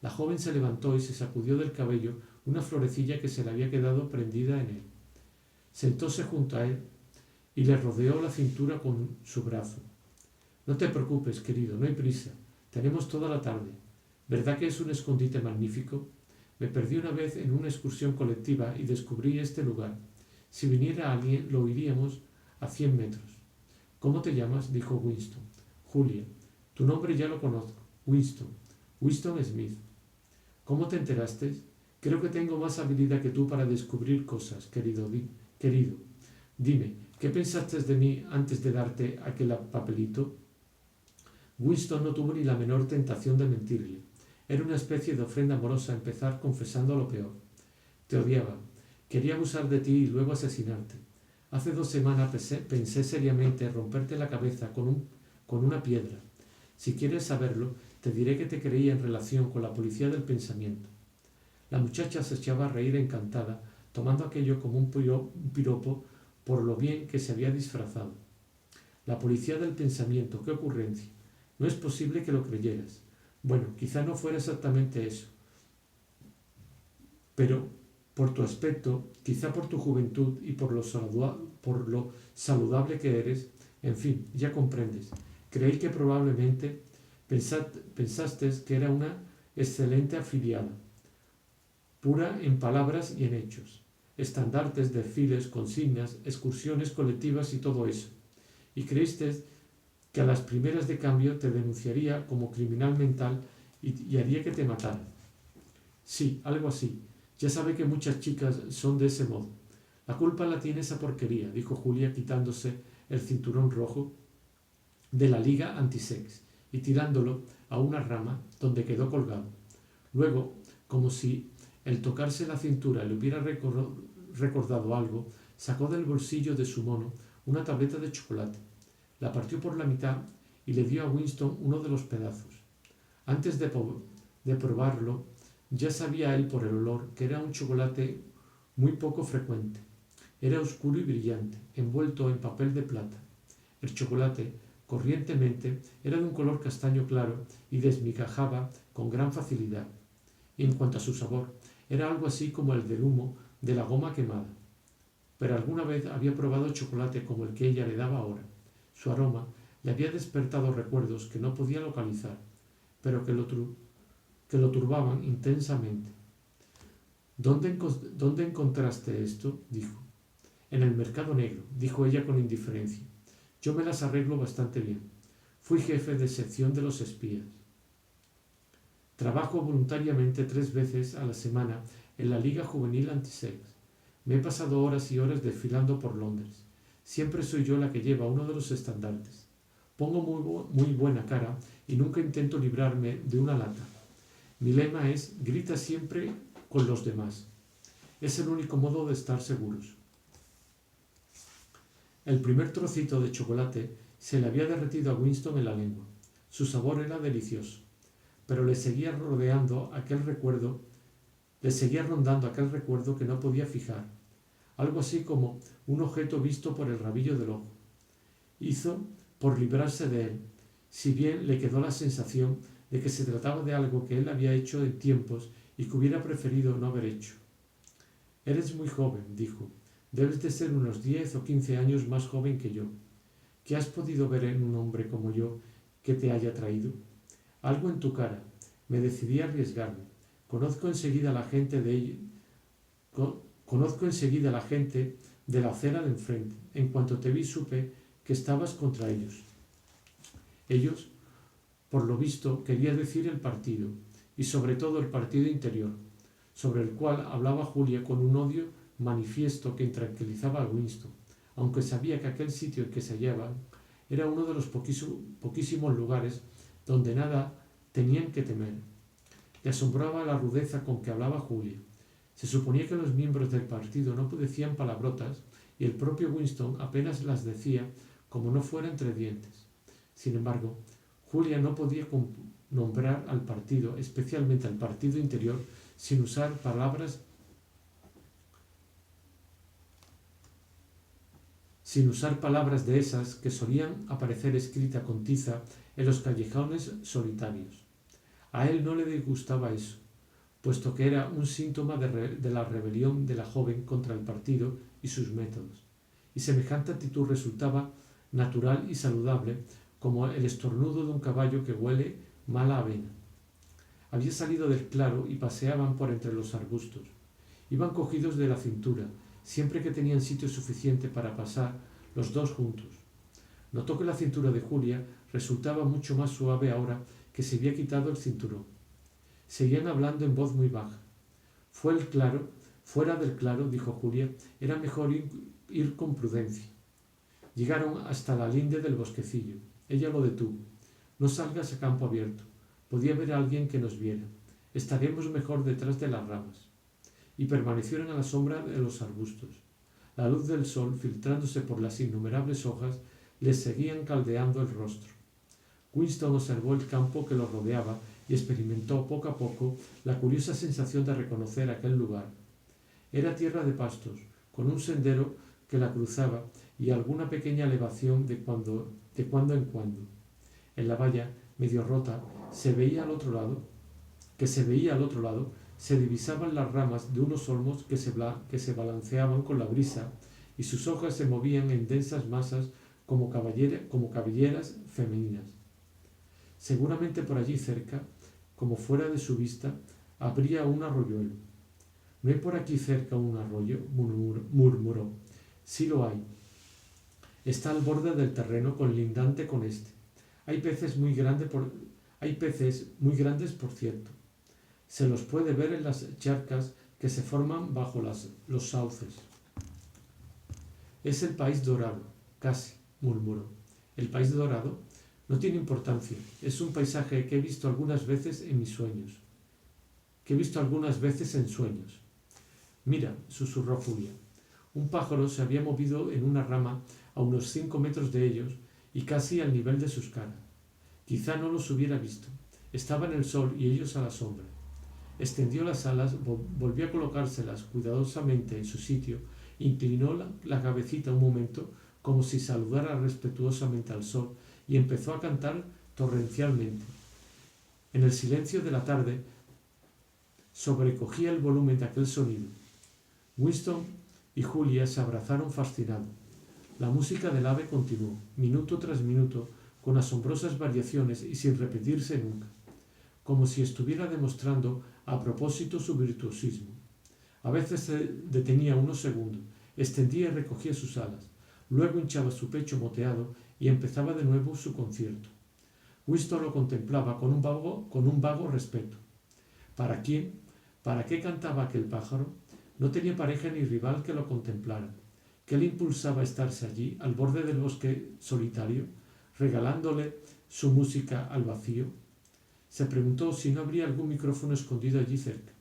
La joven se levantó y se sacudió del cabello una florecilla que se le había quedado prendida en él. Sentóse junto a él y le rodeó la cintura con su brazo. «No te preocupes, querido, no hay prisa. Tenemos toda la tarde. ¿Verdad que es un escondite magnífico? Me perdí una vez en una excursión colectiva y descubrí este lugar. Si viniera alguien, lo oiríamos a 100 metros. «¿Cómo te llamas?», dijo Winston. «Julia. Tu nombre ya lo conozco. Winston. Winston Smith». «¿Cómo te enteraste? Creo que tengo más habilidad que tú para descubrir cosas, querido. Dime, ¿qué pensaste de mí antes de darte aquel papelito?» Winston no tuvo ni la menor tentación de mentirle. Era una especie de ofrenda amorosa empezar confesando lo peor. «Te odiaba. Quería abusar de ti y luego asesinarte. Hace 2 semanas pensé seriamente romperte la cabeza con una piedra. Si quieres saberlo, te diré que te creía en relación con la policía del pensamiento». La muchacha se echaba a reír encantada, tomando aquello como un piropo por lo bien que se había disfrazado. La policía del pensamiento, qué ocurrencia. No es posible que lo creyeras. Bueno, quizá no fuera exactamente eso, pero por tu aspecto, quizá por tu juventud y por lo saludable que eres, en fin, ya comprendes. Creí que probablemente pensaste que era una excelente afiliada, pura en palabras y en hechos, estandartes, desfiles, consignas, excursiones colectivas y todo eso. Y creíste que a las primeras de cambio te denunciaría como criminal mental y haría que te mataran. Sí, algo así. Ya sabe que muchas chicas son de ese modo. La culpa la tiene esa porquería, dijo Julia quitándose el cinturón rojo de la liga antisex y tirándolo a una rama donde quedó colgado. Luego, como si el tocarse la cintura le hubiera recordado algo, sacó del bolsillo de su mono una tableta de chocolate, la partió por la mitad y le dio a Winston uno de los pedazos. Antes de probarlo, ya sabía él por el olor que era un chocolate muy poco frecuente. Era oscuro y brillante, envuelto en papel de plata. El chocolate, corrientemente, era de un color castaño claro y desmigajaba con gran facilidad. Y en cuanto a su sabor, era algo así como el del humo de la goma quemada. Pero alguna vez había probado chocolate como el que ella le daba ahora. Su aroma le había despertado recuerdos que no podía localizar, pero que lo turbaban intensamente. ¿Dónde encontraste esto?, dijo. En el mercado negro, dijo ella con indiferencia. Yo me las arreglo bastante bien. Fui jefe de sección de los espías. Trabajo voluntariamente 3 veces a la semana en la Liga Juvenil Antisex. Me he pasado horas y horas desfilando por Londres. Siempre soy yo la que lleva uno de los estandartes. Pongo muy buena cara y nunca intento librarme de una lata. Mi lema es, grita siempre con los demás. Es el único modo de estar seguros. El primer trocito de chocolate se le había derretido a Winston en la lengua. Su sabor era delicioso, pero le seguía rondando aquel recuerdo que no podía fijar, algo así como un objeto visto por el rabillo del ojo. Hizo por librarse de él, si bien le quedó la sensación de que se trataba de algo que él había hecho en tiempos y que hubiera preferido no haber hecho. Eres muy joven, dijo. Debes de ser unos 10 o 15 años más joven que yo. ¿Qué has podido ver en un hombre como yo que te haya atraído? Algo en tu cara. Me decidí a arriesgarme. Conozco enseguida a la gente de la acera de enfrente. En cuanto te vi supe que estabas contra ellos. Ellos, por lo visto, quería decir el partido, y sobre todo el partido interior, sobre el cual hablaba Julia con un odio manifiesto que intranquilizaba a Winston, aunque sabía que aquel sitio en que se hallaban era uno de los poquísimos lugares donde nada tenían que temer. Le asombraba la rudeza con que hablaba Julia. Se suponía que los miembros del partido no decían palabrotas y el propio Winston apenas las decía como no fuera entre dientes. Sin embargo, Julia no podía nombrar al partido, especialmente al partido interior, sin usar palabras de esas que solían aparecer escritas con tiza en los callejones solitarios. A él no le disgustaba eso, puesto que era un síntoma de la rebelión de la joven contra el partido y sus métodos, y semejante actitud resultaba natural y saludable como el estornudo de un caballo que huele mala avena. Había salido del claro y paseaban por entre los arbustos. Iban cogidos de la cintura, siempre que tenían sitio suficiente para pasar los dos juntos. Notó que la cintura de Julia resultaba mucho más suave ahora que se había quitado el cinturón. Seguían hablando en voz muy baja. Fuera del claro, dijo Julia, era mejor ir con prudencia. Llegaron hasta la linde del bosquecillo. Ella lo detuvo. No salgas a campo abierto. Podía haber alguien que nos viera. Estaremos mejor detrás de las ramas. Y permanecieron a la sombra de los arbustos. La luz del sol, filtrándose por las innumerables hojas, les seguían caldeando el rostro. Winston observó el campo que los rodeaba y experimentó poco a poco la curiosa sensación de reconocer aquel lugar. Era tierra de pastos, con un sendero que la cruzaba y alguna pequeña elevación de cuando en cuando. En la valla, medio rota, que se veía al otro lado, se divisaban las ramas de unos olmos que se balanceaban con la brisa y sus hojas se movían en densas masas como cabelleras femeninas. Seguramente por allí cerca, como fuera de su vista, habría un arroyuelo. ¿No hay por aquí cerca un arroyo?, murmuró. Sí lo hay. Está al borde del terreno colindante con este. Hay peces muy grandes, por cierto. Se los puede ver en las charcas que se forman bajo los sauces. Es el país dorado, casi, murmuró. El país dorado no tiene importancia. Es un paisaje que he visto algunas veces en sueños. Mira, susurró Julia. Un pájaro se había movido en una rama a unos 5 metros de ellos y casi al nivel de sus caras. Quizá no los hubiera visto. Estaba en el sol y ellos a la sombra. Extendió las alas, volvió a colocárselas cuidadosamente en su sitio, inclinó la cabecita un momento como si saludara respetuosamente al sol y empezó a cantar torrencialmente. En el silencio de la tarde sobrecogía el volumen de aquel sonido. Winston y Julia se abrazaron fascinados. La música del ave continuó, minuto tras minuto, con asombrosas variaciones y sin repetirse nunca, como si estuviera demostrando a propósito su virtuosismo. A veces se detenía unos segundos, extendía y recogía sus alas, luego hinchaba su pecho moteado y empezaba de nuevo su concierto. Winston lo contemplaba con un vago respeto. ¿Para quién? ¿Para qué cantaba aquel pájaro? No tenía pareja ni rival que lo contemplara. ¿Qué le impulsaba a estarse allí, al borde del bosque solitario, regalándole su música al vacío? Se preguntó si no habría algún micrófono escondido allí cerca.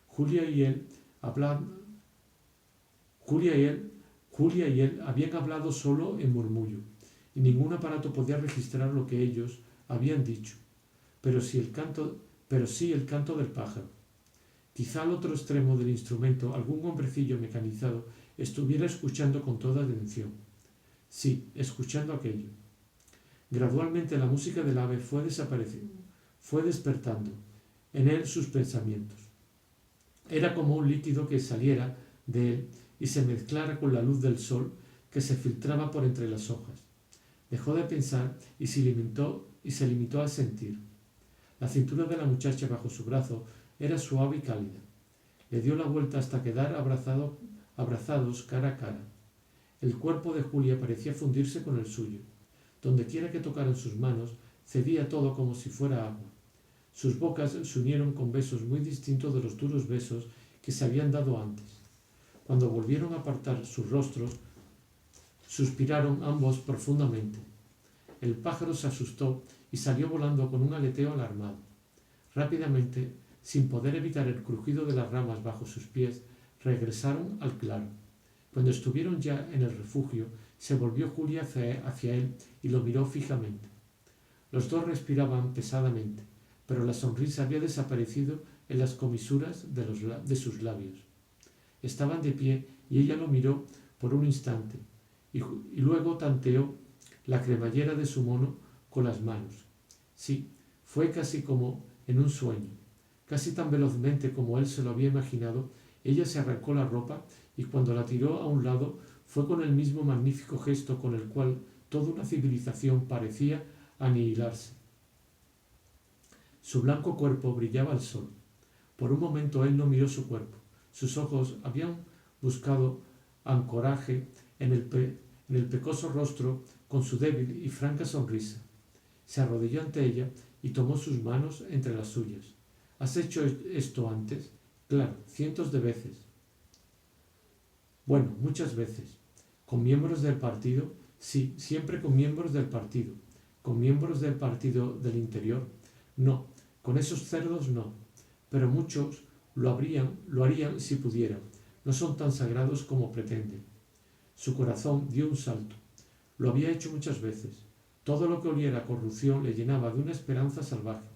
Julia y él habían hablado solo en murmullo, y ningún aparato podía registrar lo que ellos habían dicho, pero sí el canto del pájaro. Quizá al otro extremo del instrumento algún hombrecillo mecanizado estuviera escuchando con toda atención. Sí, escuchando aquello. Gradualmente la música del ave fue despertando en él sus pensamientos. Era como un líquido que saliera de él y se mezclara con la luz del sol que se filtraba por entre las hojas. Dejó de pensar y se limitó a sentir. La cintura de la muchacha bajo su brazo era suave y cálida. Le dio la vuelta hasta quedar abrazados cara a cara. El cuerpo de Julia parecía fundirse con el suyo. Donde quiera que tocaran sus manos, cedía todo como si fuera agua. Sus bocas se unieron con besos muy distintos de los duros besos que se habían dado antes. Cuando volvieron a apartar sus rostros, suspiraron ambos profundamente. El pájaro se asustó y salió volando con un aleteo alarmado. Rápidamente, sin poder evitar el crujido de las ramas bajo sus pies, regresaron al claro. Cuando estuvieron ya en el refugio, se volvió Julia hacia él y lo miró fijamente. Los dos respiraban pesadamente, pero la sonrisa había desaparecido en las comisuras de sus labios. Estaban de pie y ella lo miró por un instante y luego tanteó la cremallera de su mono con las manos. Sí, fue casi como en un sueño. Casi tan velozmente como él se lo había imaginado, ella se arrancó la ropa y cuando la tiró a un lado fue con el mismo magnífico gesto con el cual toda una civilización parecía aniquilarse. Su blanco cuerpo brillaba al sol. Por un momento él no miró su cuerpo. Sus ojos habían buscado ancoraje en el pecoso rostro con su débil y franca sonrisa. Se arrodilló ante ella y tomó sus manos entre las suyas. ¿Has hecho esto antes? Claro, cientos de veces. Bueno, muchas veces. ¿Con miembros del partido? Sí, siempre con miembros del partido. ¿Con miembros del partido del interior? No, con esos cerdos no. Pero muchos lo harían si pudieran. No son tan sagrados como pretenden. Su corazón dio un salto. Lo había hecho muchas veces. Todo lo que oliera a corrupción le llenaba de una esperanza salvaje.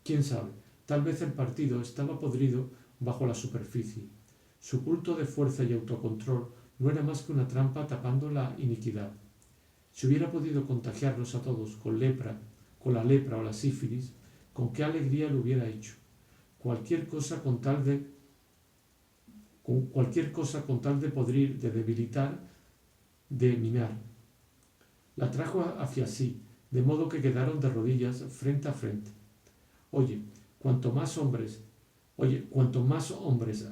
¿Quién sabe? Tal vez el partido estaba podrido bajo la superficie. Su culto de fuerza y autocontrol no era más que una trampa tapando la iniquidad. Si hubiera podido contagiarnos a todos con la lepra o la sífilis, con qué alegría lo hubiera hecho. Cualquier cosa con tal de podrir, de debilitar, de minar. La trajo hacia sí, de modo que quedaron de rodillas frente a frente. Oye, cuanto más hombres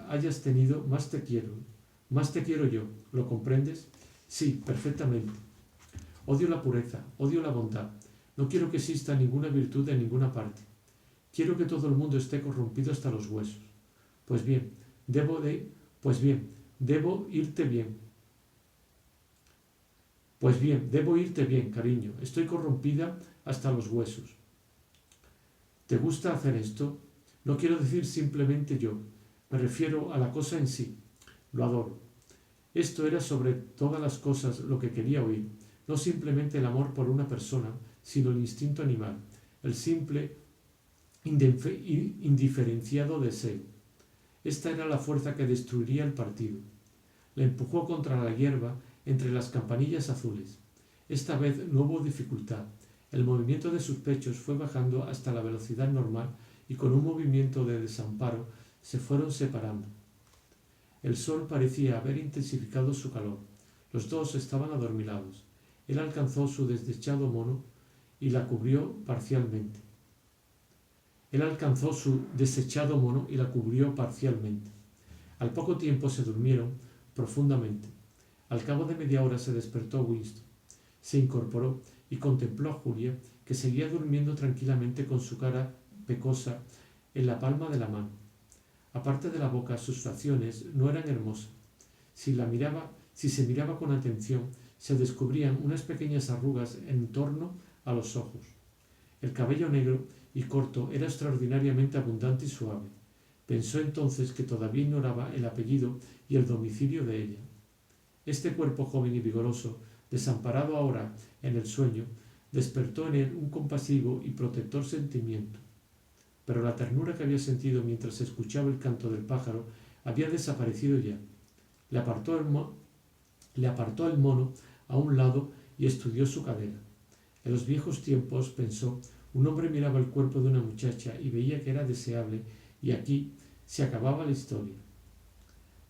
hayas tenido, más te quiero yo, ¿lo comprendes? Sí, perfectamente. Odio la pureza, odio la bondad. No quiero que exista ninguna virtud en ninguna parte. Quiero que todo el mundo esté corrompido hasta los huesos. Pues bien, debo irte bien. Pues bien, debo irte bien, cariño. Estoy corrompida hasta los huesos. ¿Te gusta hacer esto? No quiero decir simplemente yo. Me refiero a la cosa en sí. Lo adoro. Esto era sobre todas las cosas lo que quería oír. No simplemente el amor por una persona, sino el instinto animal, el simple, indiferenciado deseo. Esta era la fuerza que destruiría el partido. Le empujó contra la hierba entre las campanillas azules. Esta vez no hubo dificultad. El movimiento de sus pechos fue bajando hasta la velocidad normal y con un movimiento de desamparo se fueron separando. El sol parecía haber intensificado su calor. Los dos estaban adormilados. Él alcanzó su desechado mono y la cubrió parcialmente. Al poco tiempo se durmieron profundamente. Al cabo de media hora se despertó Winston. Se incorporó y contempló a Julia, que seguía durmiendo tranquilamente con su cara pecosa en la palma de la mano. Aparte de la boca, sus facciones no eran hermosas. Si se miraba con atención, se descubrían unas pequeñas arrugas en torno a los ojos. El cabello negro y corto era extraordinariamente abundante y suave. Pensó entonces que todavía ignoraba el apellido y el domicilio de ella. Este cuerpo joven y vigoroso, desamparado ahora en el sueño, despertó en él un compasivo y protector sentimiento. Pero la ternura que había sentido mientras escuchaba el canto del pájaro había desaparecido ya. Le apartó el mono a un lado y estudió su cadera. En los viejos tiempos, pensó, un hombre miraba el cuerpo de una muchacha y veía que era deseable, y aquí se acababa la historia.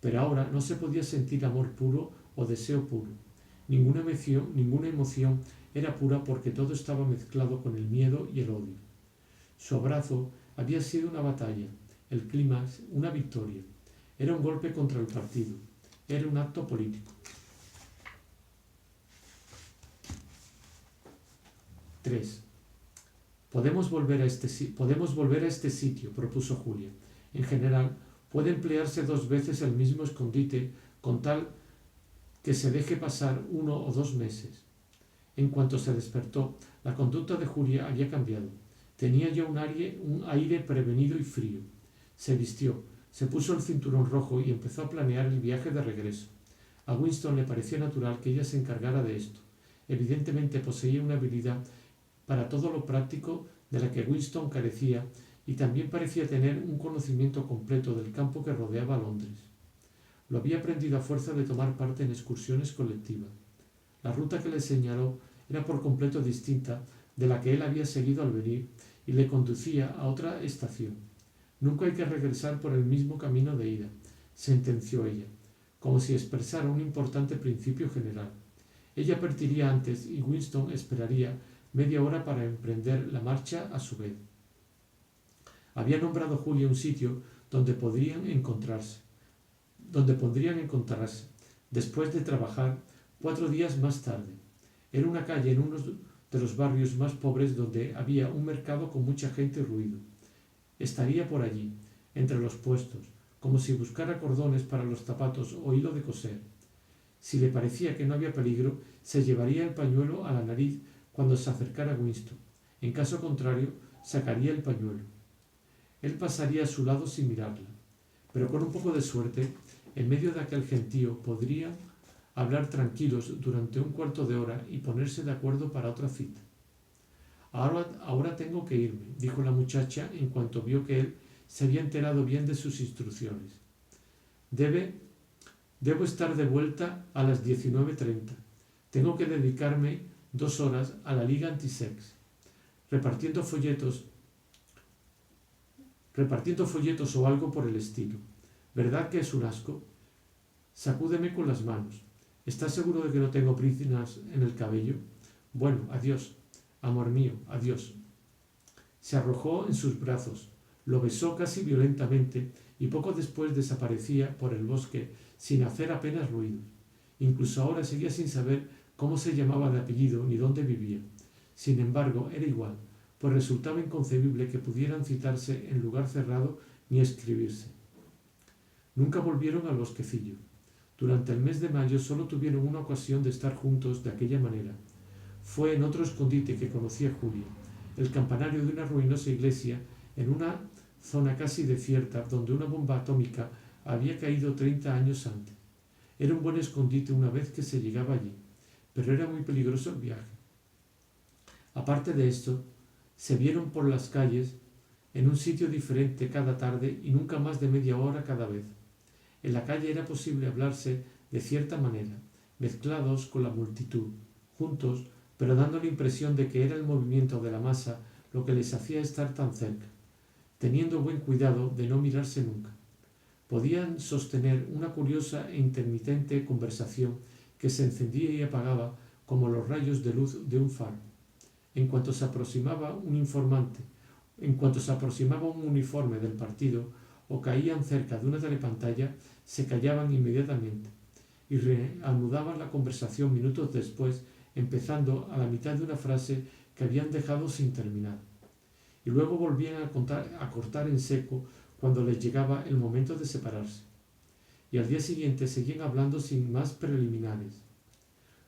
Pero ahora no se podía sentir amor puro o deseo puro. Ninguna emoción era pura porque todo estaba mezclado con el miedo y el odio. Su abrazo había sido una batalla, el clímax una victoria. Era un golpe contra el partido. Era un acto político. 3. Podemos volver a este sitio, propuso Julia. En general, puede emplearse 2 veces el mismo escondite con tal que se deje pasar 1 o 2 meses. En cuanto se despertó, la conducta de Julia había cambiado. Tenía ya un aire prevenido y frío. Se vistió, se puso el cinturón rojo y empezó a planear el viaje de regreso. A Winston le pareció natural que ella se encargara de esto. Evidentemente poseía una habilidad para todo lo práctico de la que Winston carecía y también parecía tener un conocimiento completo del campo que rodeaba a Londres. Lo había aprendido a fuerza de tomar parte en excursiones colectivas. La ruta que le señaló era por completo distinta de la que él había seguido al venir y le conducía a otra estación. Nunca hay que regresar por el mismo camino de ida, sentenció ella, como si expresara un importante principio general. Ella partiría antes y Winston esperaría media hora para emprender la marcha a su vez. Había nombrado Julia un sitio donde podrían encontrarse, después de trabajar 4 días más tarde. Era una calle en uno de los barrios más pobres donde había un mercado con mucha gente y ruido. Estaría por allí, entre los puestos, como si buscara cordones para los zapatos o hilo de coser. Si le parecía que no había peligro, se llevaría el pañuelo a la nariz cuando se acercara a Winston. En caso contrario, sacaría el pañuelo. Él pasaría a su lado sin mirarla. Pero con un poco de suerte, en medio de aquel gentío, podrían hablar tranquilos durante un cuarto de hora y ponerse de acuerdo para otra cita. Ahora tengo que irme, dijo la muchacha en cuanto vio que él se había enterado bien de sus instrucciones. Debe Debo estar de vuelta a las 19:30. Tengo que dedicarme 2 horas a la Liga Antisex, repartiendo folletos o algo por el estilo. ¿Verdad que es un asco? Sacúdeme con las manos. ¿Estás seguro de que no tengo príncinas en el cabello? Bueno, adiós, amor mío, adiós. Se arrojó en sus brazos, lo besó casi violentamente y poco después desaparecía por el bosque sin hacer apenas ruido. Incluso ahora seguía sin saber cómo se llamaba de apellido ni dónde vivía. Sin embargo, era igual, pues resultaba inconcebible que pudieran citarse en lugar cerrado ni escribirse. Nunca volvieron al bosquecillo. Durante el mes de mayo solo tuvieron una ocasión de estar juntos de aquella manera. Fue en otro escondite que conocí a Julia, el campanario de una ruinosa iglesia en una zona casi desierta donde una bomba atómica había caído 30 años antes. Era un buen escondite una vez que se llegaba allí, pero era muy peligroso el viaje. Aparte de esto, se vieron por las calles en un sitio diferente cada tarde y nunca más de media hora cada vez. En la calle era posible hablarse de cierta manera, mezclados con la multitud, juntos, pero dando la impresión de que era el movimiento de la masa lo que les hacía estar tan cerca, teniendo buen cuidado de no mirarse nunca. Podían sostener una curiosa e intermitente conversación que se encendía y apagaba como los rayos de luz de un faro. En cuanto se aproximaba un uniforme del partido o caían cerca de una telepantalla, se callaban inmediatamente y reanudaban la conversación minutos después, empezando a la mitad de una frase que habían dejado sin terminar. Y luego volvían a cortar en seco cuando les llegaba el momento de separarse. Y al día siguiente seguían hablando sin más preliminares.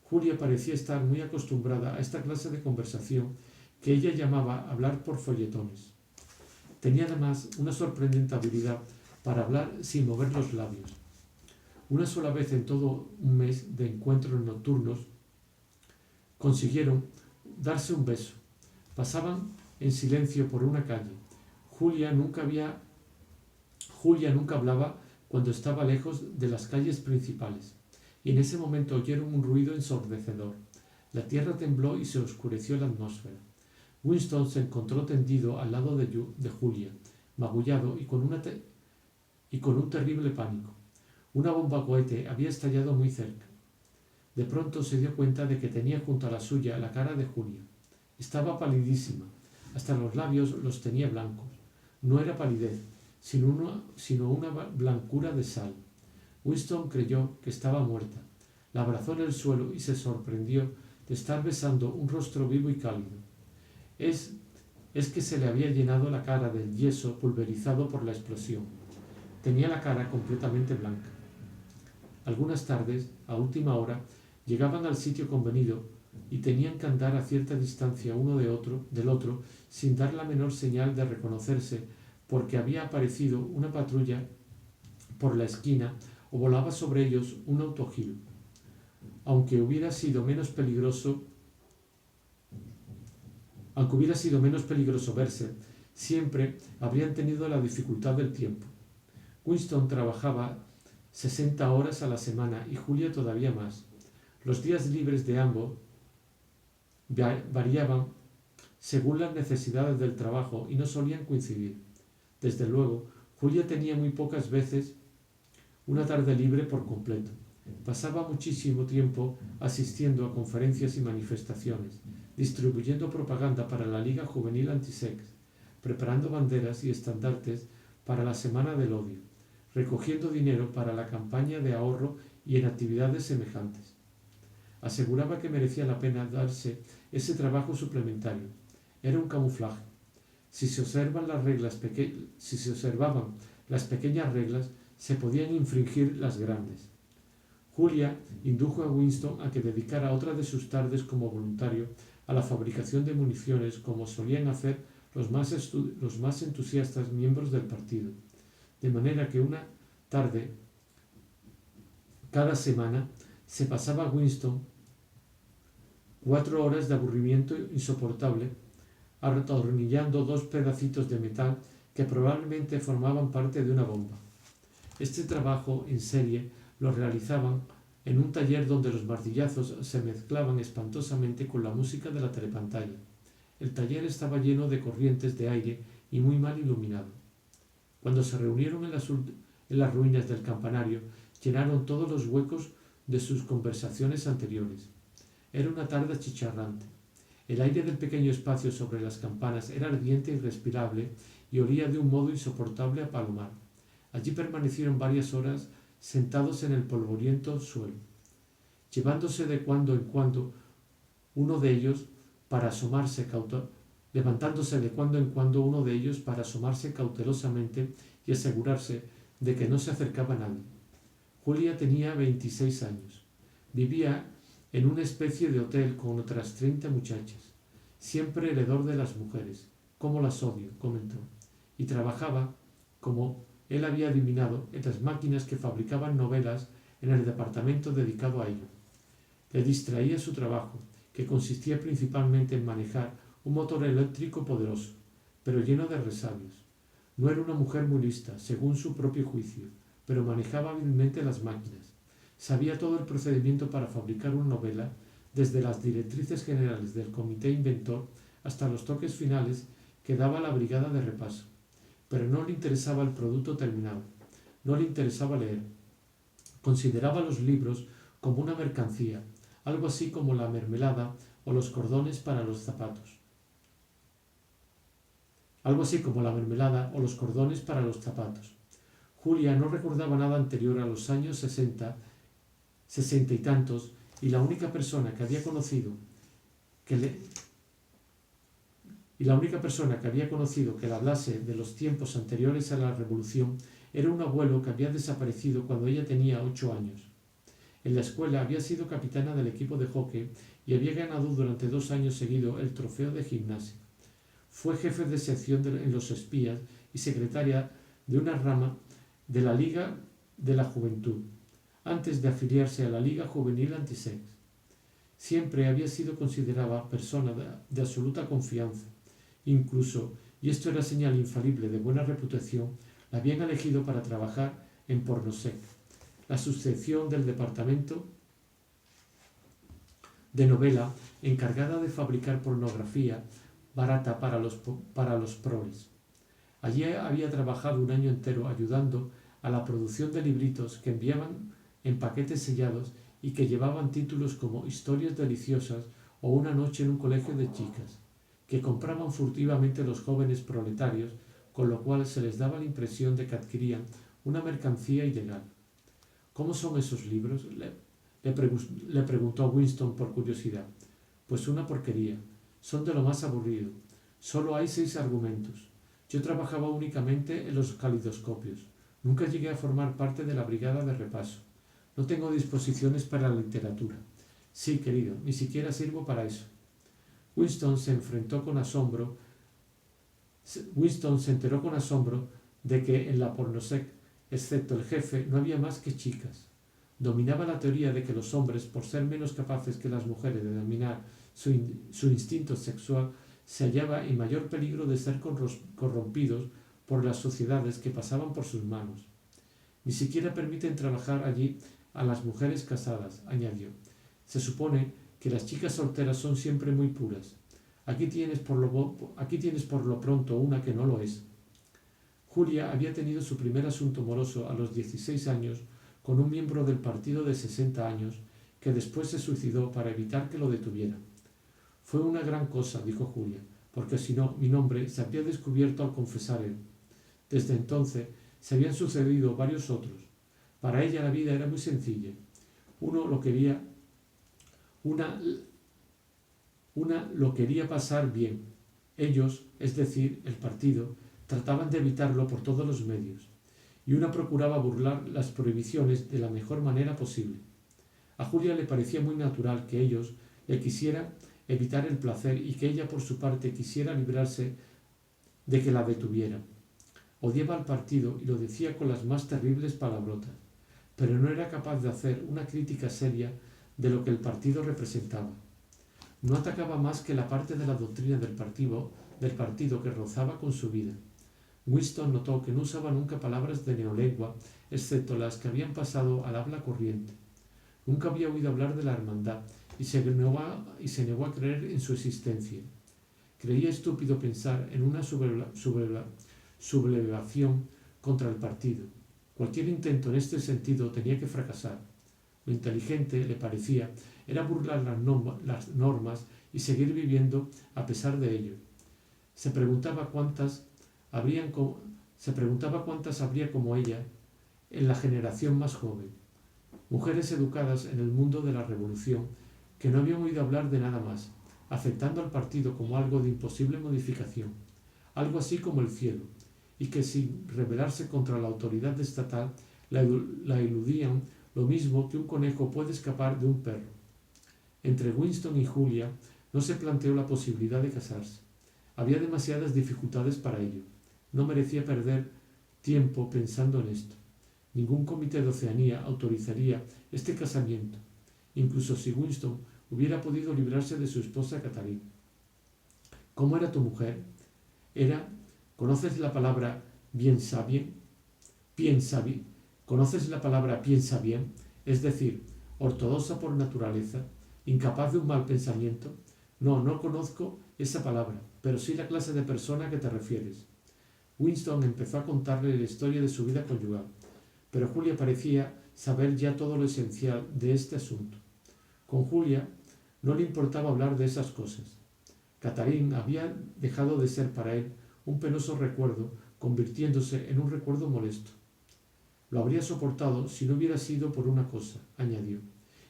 Julia parecía estar muy acostumbrada a esta clase de conversación que ella llamaba hablar por folletones. Tenía además una sorprendente habilidad para hablar sin mover los labios. Una sola vez en todo un mes de encuentros nocturnos consiguieron darse un beso. Pasaban en silencio por una calle. Julia nunca hablaba cuando estaba lejos de las calles principales, y en ese momento oyeron un ruido ensordecedor. La tierra tembló y se oscureció la atmósfera. Winston se encontró tendido al lado de Julia, magullado y con un terrible pánico. Una bomba cohete había estallado muy cerca. De pronto se dio cuenta de que tenía junto a la suya la cara de Julia. Estaba palidísima, hasta los labios los tenía blancos. No era palidez, sino una blancura de sal. Winston creyó que estaba muerta. La abrazó en el suelo y se sorprendió de estar besando un rostro vivo y cálido. Es que se le había llenado la cara del yeso pulverizado por la explosión. Tenía la cara completamente blanca. Algunas tardes, a última hora, llegaban al sitio convenido y tenían que andar a cierta distancia uno del otro sin dar la menor señal de reconocerse porque había aparecido una patrulla por la esquina o volaba sobre ellos un autogiro. Aunque hubiera sido menos peligroso verse, siempre habrían tenido la dificultad del tiempo. Winston trabajaba 60 horas a la semana y Julia todavía más. Los días libres de ambos variaban según las necesidades del trabajo y no solían coincidir. Desde luego, Julia tenía muy pocas veces una tarde libre por completo. Pasaba muchísimo tiempo asistiendo a conferencias y manifestaciones, distribuyendo propaganda para la Liga Juvenil Antisex, preparando banderas y estandartes para la Semana del Odio, recogiendo dinero para la campaña de ahorro y en actividades semejantes. Aseguraba que merecía la pena darse ese trabajo suplementario. Era un camuflaje. Si se observaban las pequeñas reglas, se podían infringir las grandes. Julia indujo a Winston a que dedicara otra de sus tardes como voluntario a la fabricación de municiones, como solían hacer los más entusiastas miembros del partido, de manera que una tarde cada semana se pasaba Winston 4 horas de aburrimiento insoportable atornillando 2 pedacitos de metal que probablemente formaban parte de una bomba. Este trabajo en serie lo realizaban en un taller donde los martillazos se mezclaban espantosamente con la música de la telepantalla. El taller estaba lleno de corrientes de aire y muy mal iluminado. Cuando se reunieron en las ruinas del campanario, llenaron todos los huecos de sus conversaciones anteriores. Era una tarde achicharrante. El aire del pequeño espacio sobre las campanas era ardiente y respirable y olía de un modo insoportable a palomar. Allí permanecieron varias horas sentados en el polvoriento suelo, llevándose de cuando en cuando uno de ellos para asomarse levantándose de cuando en cuando uno de ellos para asomarse cautelosamente y asegurarse de que no se acercaba nadie. Julia tenía 26 años. Vivía en una especie de hotel con otras 30 muchachas. Siempre heredor de las mujeres. «Cómo las odio», comentó. Y trabajaba, como él había adivinado, en las máquinas que fabricaban novelas en el departamento dedicado a ello. Le distraía su trabajo, que consistía principalmente en manejar un motor eléctrico poderoso, pero lleno de resabios. No era una mujer muy lista, según su propio juicio, pero manejaba hábilmente las máquinas. Sabía todo el procedimiento para fabricar una novela, desde las directrices generales del comité inventor hasta los toques finales que daba la brigada de repaso. Pero no le interesaba el producto terminado, no le interesaba leer. Consideraba los libros como una mercancía, algo así como la mermelada o los cordones para los zapatos. Julia no recordaba nada anterior a los años 60 y tantos, y la única persona que había conocido que le hablase de los tiempos anteriores a la Revolución era un abuelo que había desaparecido cuando ella tenía 8 años. En la escuela había sido capitana del equipo de hockey y había ganado durante 2 años seguidos el trofeo de gimnasia. Fue jefe de sección en los espías y secretaria de una rama de la Liga de la Juventud, antes de afiliarse a la Liga Juvenil Antisex. Siempre había sido considerada persona de absoluta confianza. Incluso, y esto era señal infalible de buena reputación, la habían elegido para trabajar en Pornosec, la subsección del departamento de novela encargada de fabricar pornografía barata para los progres. Allí había trabajado un año entero ayudando a la producción de libritos que enviaban en paquetes sellados y que llevaban títulos como Historias deliciosas o Una noche en un colegio de chicas, que compraban furtivamente los jóvenes proletarios, con lo cual se les daba la impresión de que adquirían una mercancía ilegal. «¿Cómo son esos libros?», le preguntó Winston por curiosidad. «Pues una porquería. Son de lo más aburrido. Solo hay 6 argumentos. Yo trabajaba únicamente en los calidoscopios. Nunca llegué a formar parte de la brigada de repaso. No tengo disposiciones para la literatura. Sí, querido, ni siquiera sirvo para eso». Winston se enteró con asombro de que en la Pornosec, excepto el jefe, no había más que chicas. Dominaba la teoría de que los hombres, por ser menos capaces que las mujeres de dominar su instinto sexual, se hallaba en mayor peligro de ser corrompidos por las sociedades que pasaban por sus manos. «Ni siquiera permiten trabajar allí a las mujeres casadas», añadió. «Se supone que las chicas solteras son siempre muy puras. Aquí tienes por lo pronto una que no lo es». Julia había tenido su primer asunto amoroso a los 16 años con un miembro del partido de 60 años que después se suicidó para evitar que lo detuviera. «Fue una gran cosa», dijo Julia, «porque si no, mi nombre se habría descubierto al confesar él». Desde entonces se habían sucedido varios otros. Para ella la vida era muy sencilla. Una lo quería pasar bien. Ellos, es decir, el partido, trataban de evitarlo por todos los medios, y una procuraba burlar las prohibiciones de la mejor manera posible. A Julia le parecía muy natural que ellos le quisieran evitar el placer y que ella por su parte quisiera librarse de que la detuvieran. Odiaba al partido y lo decía con las más terribles palabrotas, pero no era capaz de hacer una crítica seria de lo que el partido representaba. No atacaba más que la parte de la doctrina del partido que rozaba con su vida. Winston notó que no usaba nunca palabras de neolengua, excepto las que habían pasado al habla corriente. Nunca había oído hablar de la hermandad y se negó a creer en su existencia. Creía estúpido pensar en una sublevación contra el partido. Cualquier intento en este sentido tenía que fracasar. Lo inteligente, le parecía, era burlar las normas y seguir viviendo a pesar de ello. Se preguntaba cuántas habría como ella en la generación más joven. Mujeres educadas en el mundo de la revolución que no habían oído hablar de nada más, aceptando al partido como algo de imposible modificación, algo así como el cielo, y que sin rebelarse contra la autoridad estatal la eludían lo mismo que un conejo puede escapar de un perro. Entre Winston y Julia no se planteó la posibilidad de casarse. Había demasiadas dificultades para ello. No merecía perder tiempo pensando en esto. Ningún comité de Oceanía autorizaría este casamiento, incluso si Winston hubiera podido librarse de su esposa Catherine. ¿Cómo era tu mujer? ¿Conoces la palabra piensa bien? ¿Conoces la palabra piensa bien? Es decir, ortodoxa por naturaleza, incapaz de un mal pensamiento. No conozco esa palabra, pero sí la clase de persona a que te refieres. Winston empezó a contarle la historia de su vida conyugal, pero Julia parecía saber ya todo lo esencial de este asunto. Con Julia no le importaba hablar de esas cosas. Catherine había dejado de ser para él un penoso recuerdo, convirtiéndose en un recuerdo molesto. Lo habría soportado si no hubiera sido por una cosa, añadió,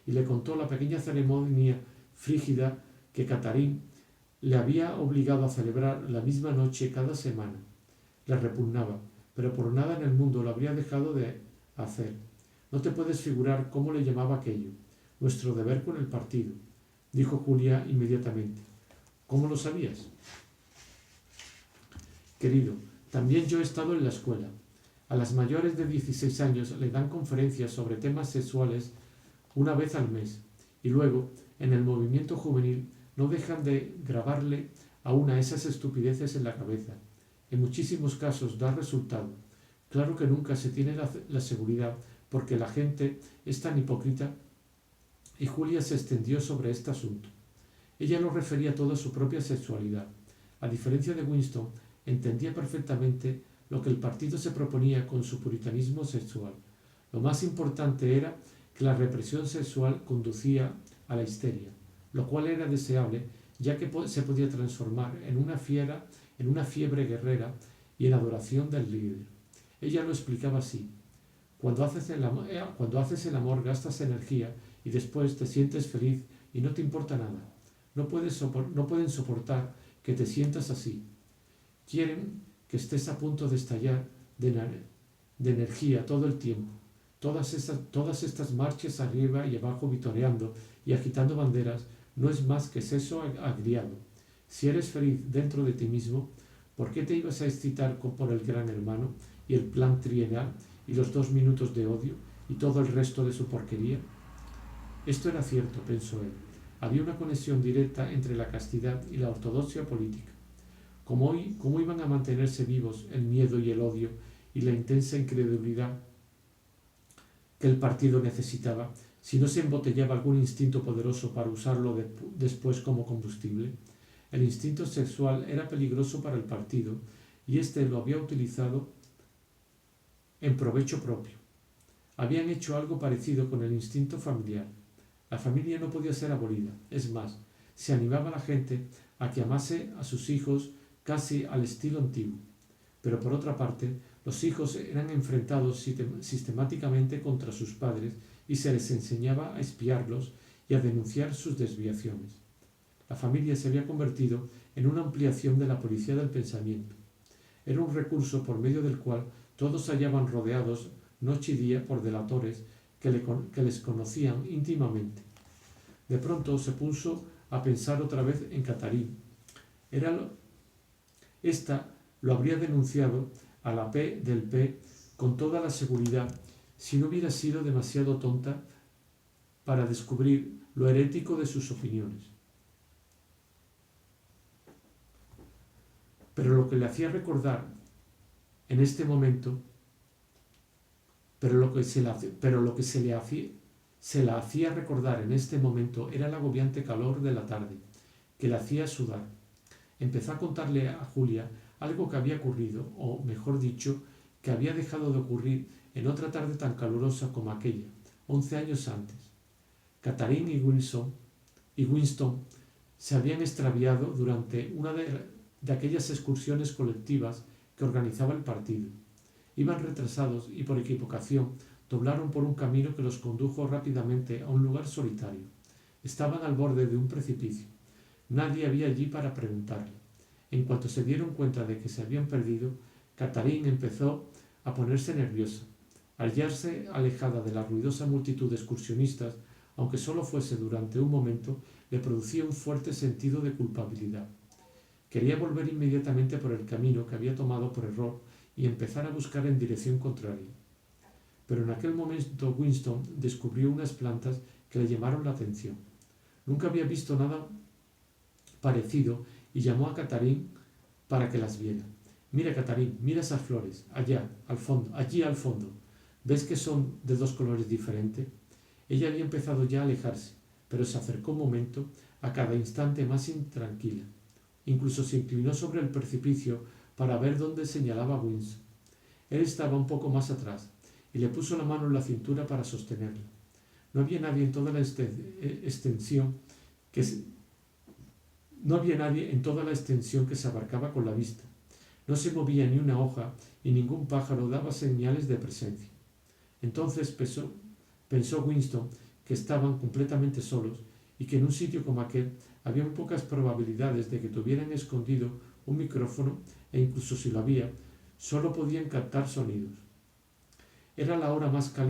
y le contó la pequeña ceremonia frígida que Catherine le había obligado a celebrar la misma noche cada semana. Le repugnaba, pero por nada en el mundo lo habría dejado de hacer. No te puedes figurar cómo le llamaba aquello. Nuestro deber con el partido, dijo Julia inmediatamente. ¿Cómo lo sabías? Querido, también yo he estado en la escuela. A las mayores de 16 años le dan conferencias sobre temas sexuales una vez al mes, y luego, en el movimiento juvenil, no dejan de grabarle a una esas estupideces en la cabeza. En muchísimos casos da resultado. Claro que nunca se tiene la seguridad porque la gente es tan hipócrita. Y Julia se extendió sobre este asunto. Ella lo refería todo a su propia sexualidad. A diferencia de Winston, entendía perfectamente lo que el partido se proponía con su puritanismo sexual. Lo más importante era que la represión sexual conducía a la histeria, lo cual era deseable ya que se podía transformar en una fiebre guerrera y en adoración del líder. Ella lo explicaba así. Cuando haces el amor gastas energía y después te sientes feliz y no te importa nada. No pueden soportar que te sientas así. Quieren que estés a punto de estallar de energía todo el tiempo. Todas estas marchas arriba y abajo vitoreando y agitando banderas no es más que sexo agriado. Si eres feliz dentro de ti mismo, ¿por qué te ibas a excitar por el gran hermano y el plan trienal y los 2 minutos de odio y todo el resto de su porquería? Esto era cierto, pensó él. Había una conexión directa entre la castidad y la ortodoxia política. ¿Cómo iban a mantenerse vivos el miedo y el odio y la intensa incredulidad que el partido necesitaba si no se embotellaba algún instinto poderoso para usarlo después como combustible? El instinto sexual era peligroso para el partido y éste lo había utilizado en provecho propio. Habían hecho algo parecido con el instinto familiar. La familia no podía ser abolida. Es más, se animaba a la gente a que amase a sus hijos casi al estilo antiguo. Pero por otra parte, los hijos eran enfrentados sistemáticamente contra sus padres y se les enseñaba a espiarlos y a denunciar sus desviaciones. La familia se había convertido en una ampliación de la policía del pensamiento. Era un recurso por medio del cual todos se hallaban rodeados noche y día por delatores que les conocían íntimamente. De pronto se puso a pensar otra vez en Catherine. Esta lo habría denunciado a la P del P con toda la seguridad si no hubiera sido demasiado tonta para descubrir lo herético de sus opiniones. Pero lo que le hacía recordar en este momento, pero lo que se la hacía recordar en este momento era el agobiante calor de la tarde, que la hacía sudar. Empezó a contarle a Julia algo que había ocurrido, o mejor dicho, que había dejado de ocurrir en otra tarde tan calurosa como aquella, 11 años antes. Catherine y Winston se habían extraviado durante una de aquellas excursiones colectivas que organizaba el partido. Iban retrasados y por equivocación doblaron por un camino que los condujo rápidamente a un lugar solitario. Estaban al borde de un precipicio. Nadie había allí para preguntarle. En cuanto se dieron cuenta de que se habían perdido, Catherine empezó a ponerse nerviosa. Al hallarse alejada de la ruidosa multitud de excursionistas, aunque solo fuese durante un momento, le producía un fuerte sentido de culpabilidad. Quería volver inmediatamente por el camino que había tomado por error y empezar a buscar en dirección contraria. Pero en aquel momento Winston descubrió unas plantas que le llamaron la atención. Nunca había visto nada parecido y llamó a Catherine para que las viera. Mira, Catherine, mira esas flores, allá, al fondo, allí al fondo. ¿Ves que son de dos colores diferentes? Ella había empezado ya a alejarse, pero se acercó un momento, a cada instante más intranquila. Incluso se inclinó sobre el precipicio para ver dónde señalaba Winston. Él estaba un poco más atrás y le puso la mano en la cintura para sostenerla. No había nadie en toda la extensión que se abarcaba con la vista. No se movía ni una hoja y ningún pájaro daba señales de presencia. Entonces pensó Winston que estaban completamente solos y que en un sitio como aquel había muy pocas probabilidades de que tuvieran escondido un micrófono e incluso si lo había, solo podían captar sonidos. Era la hora más cálida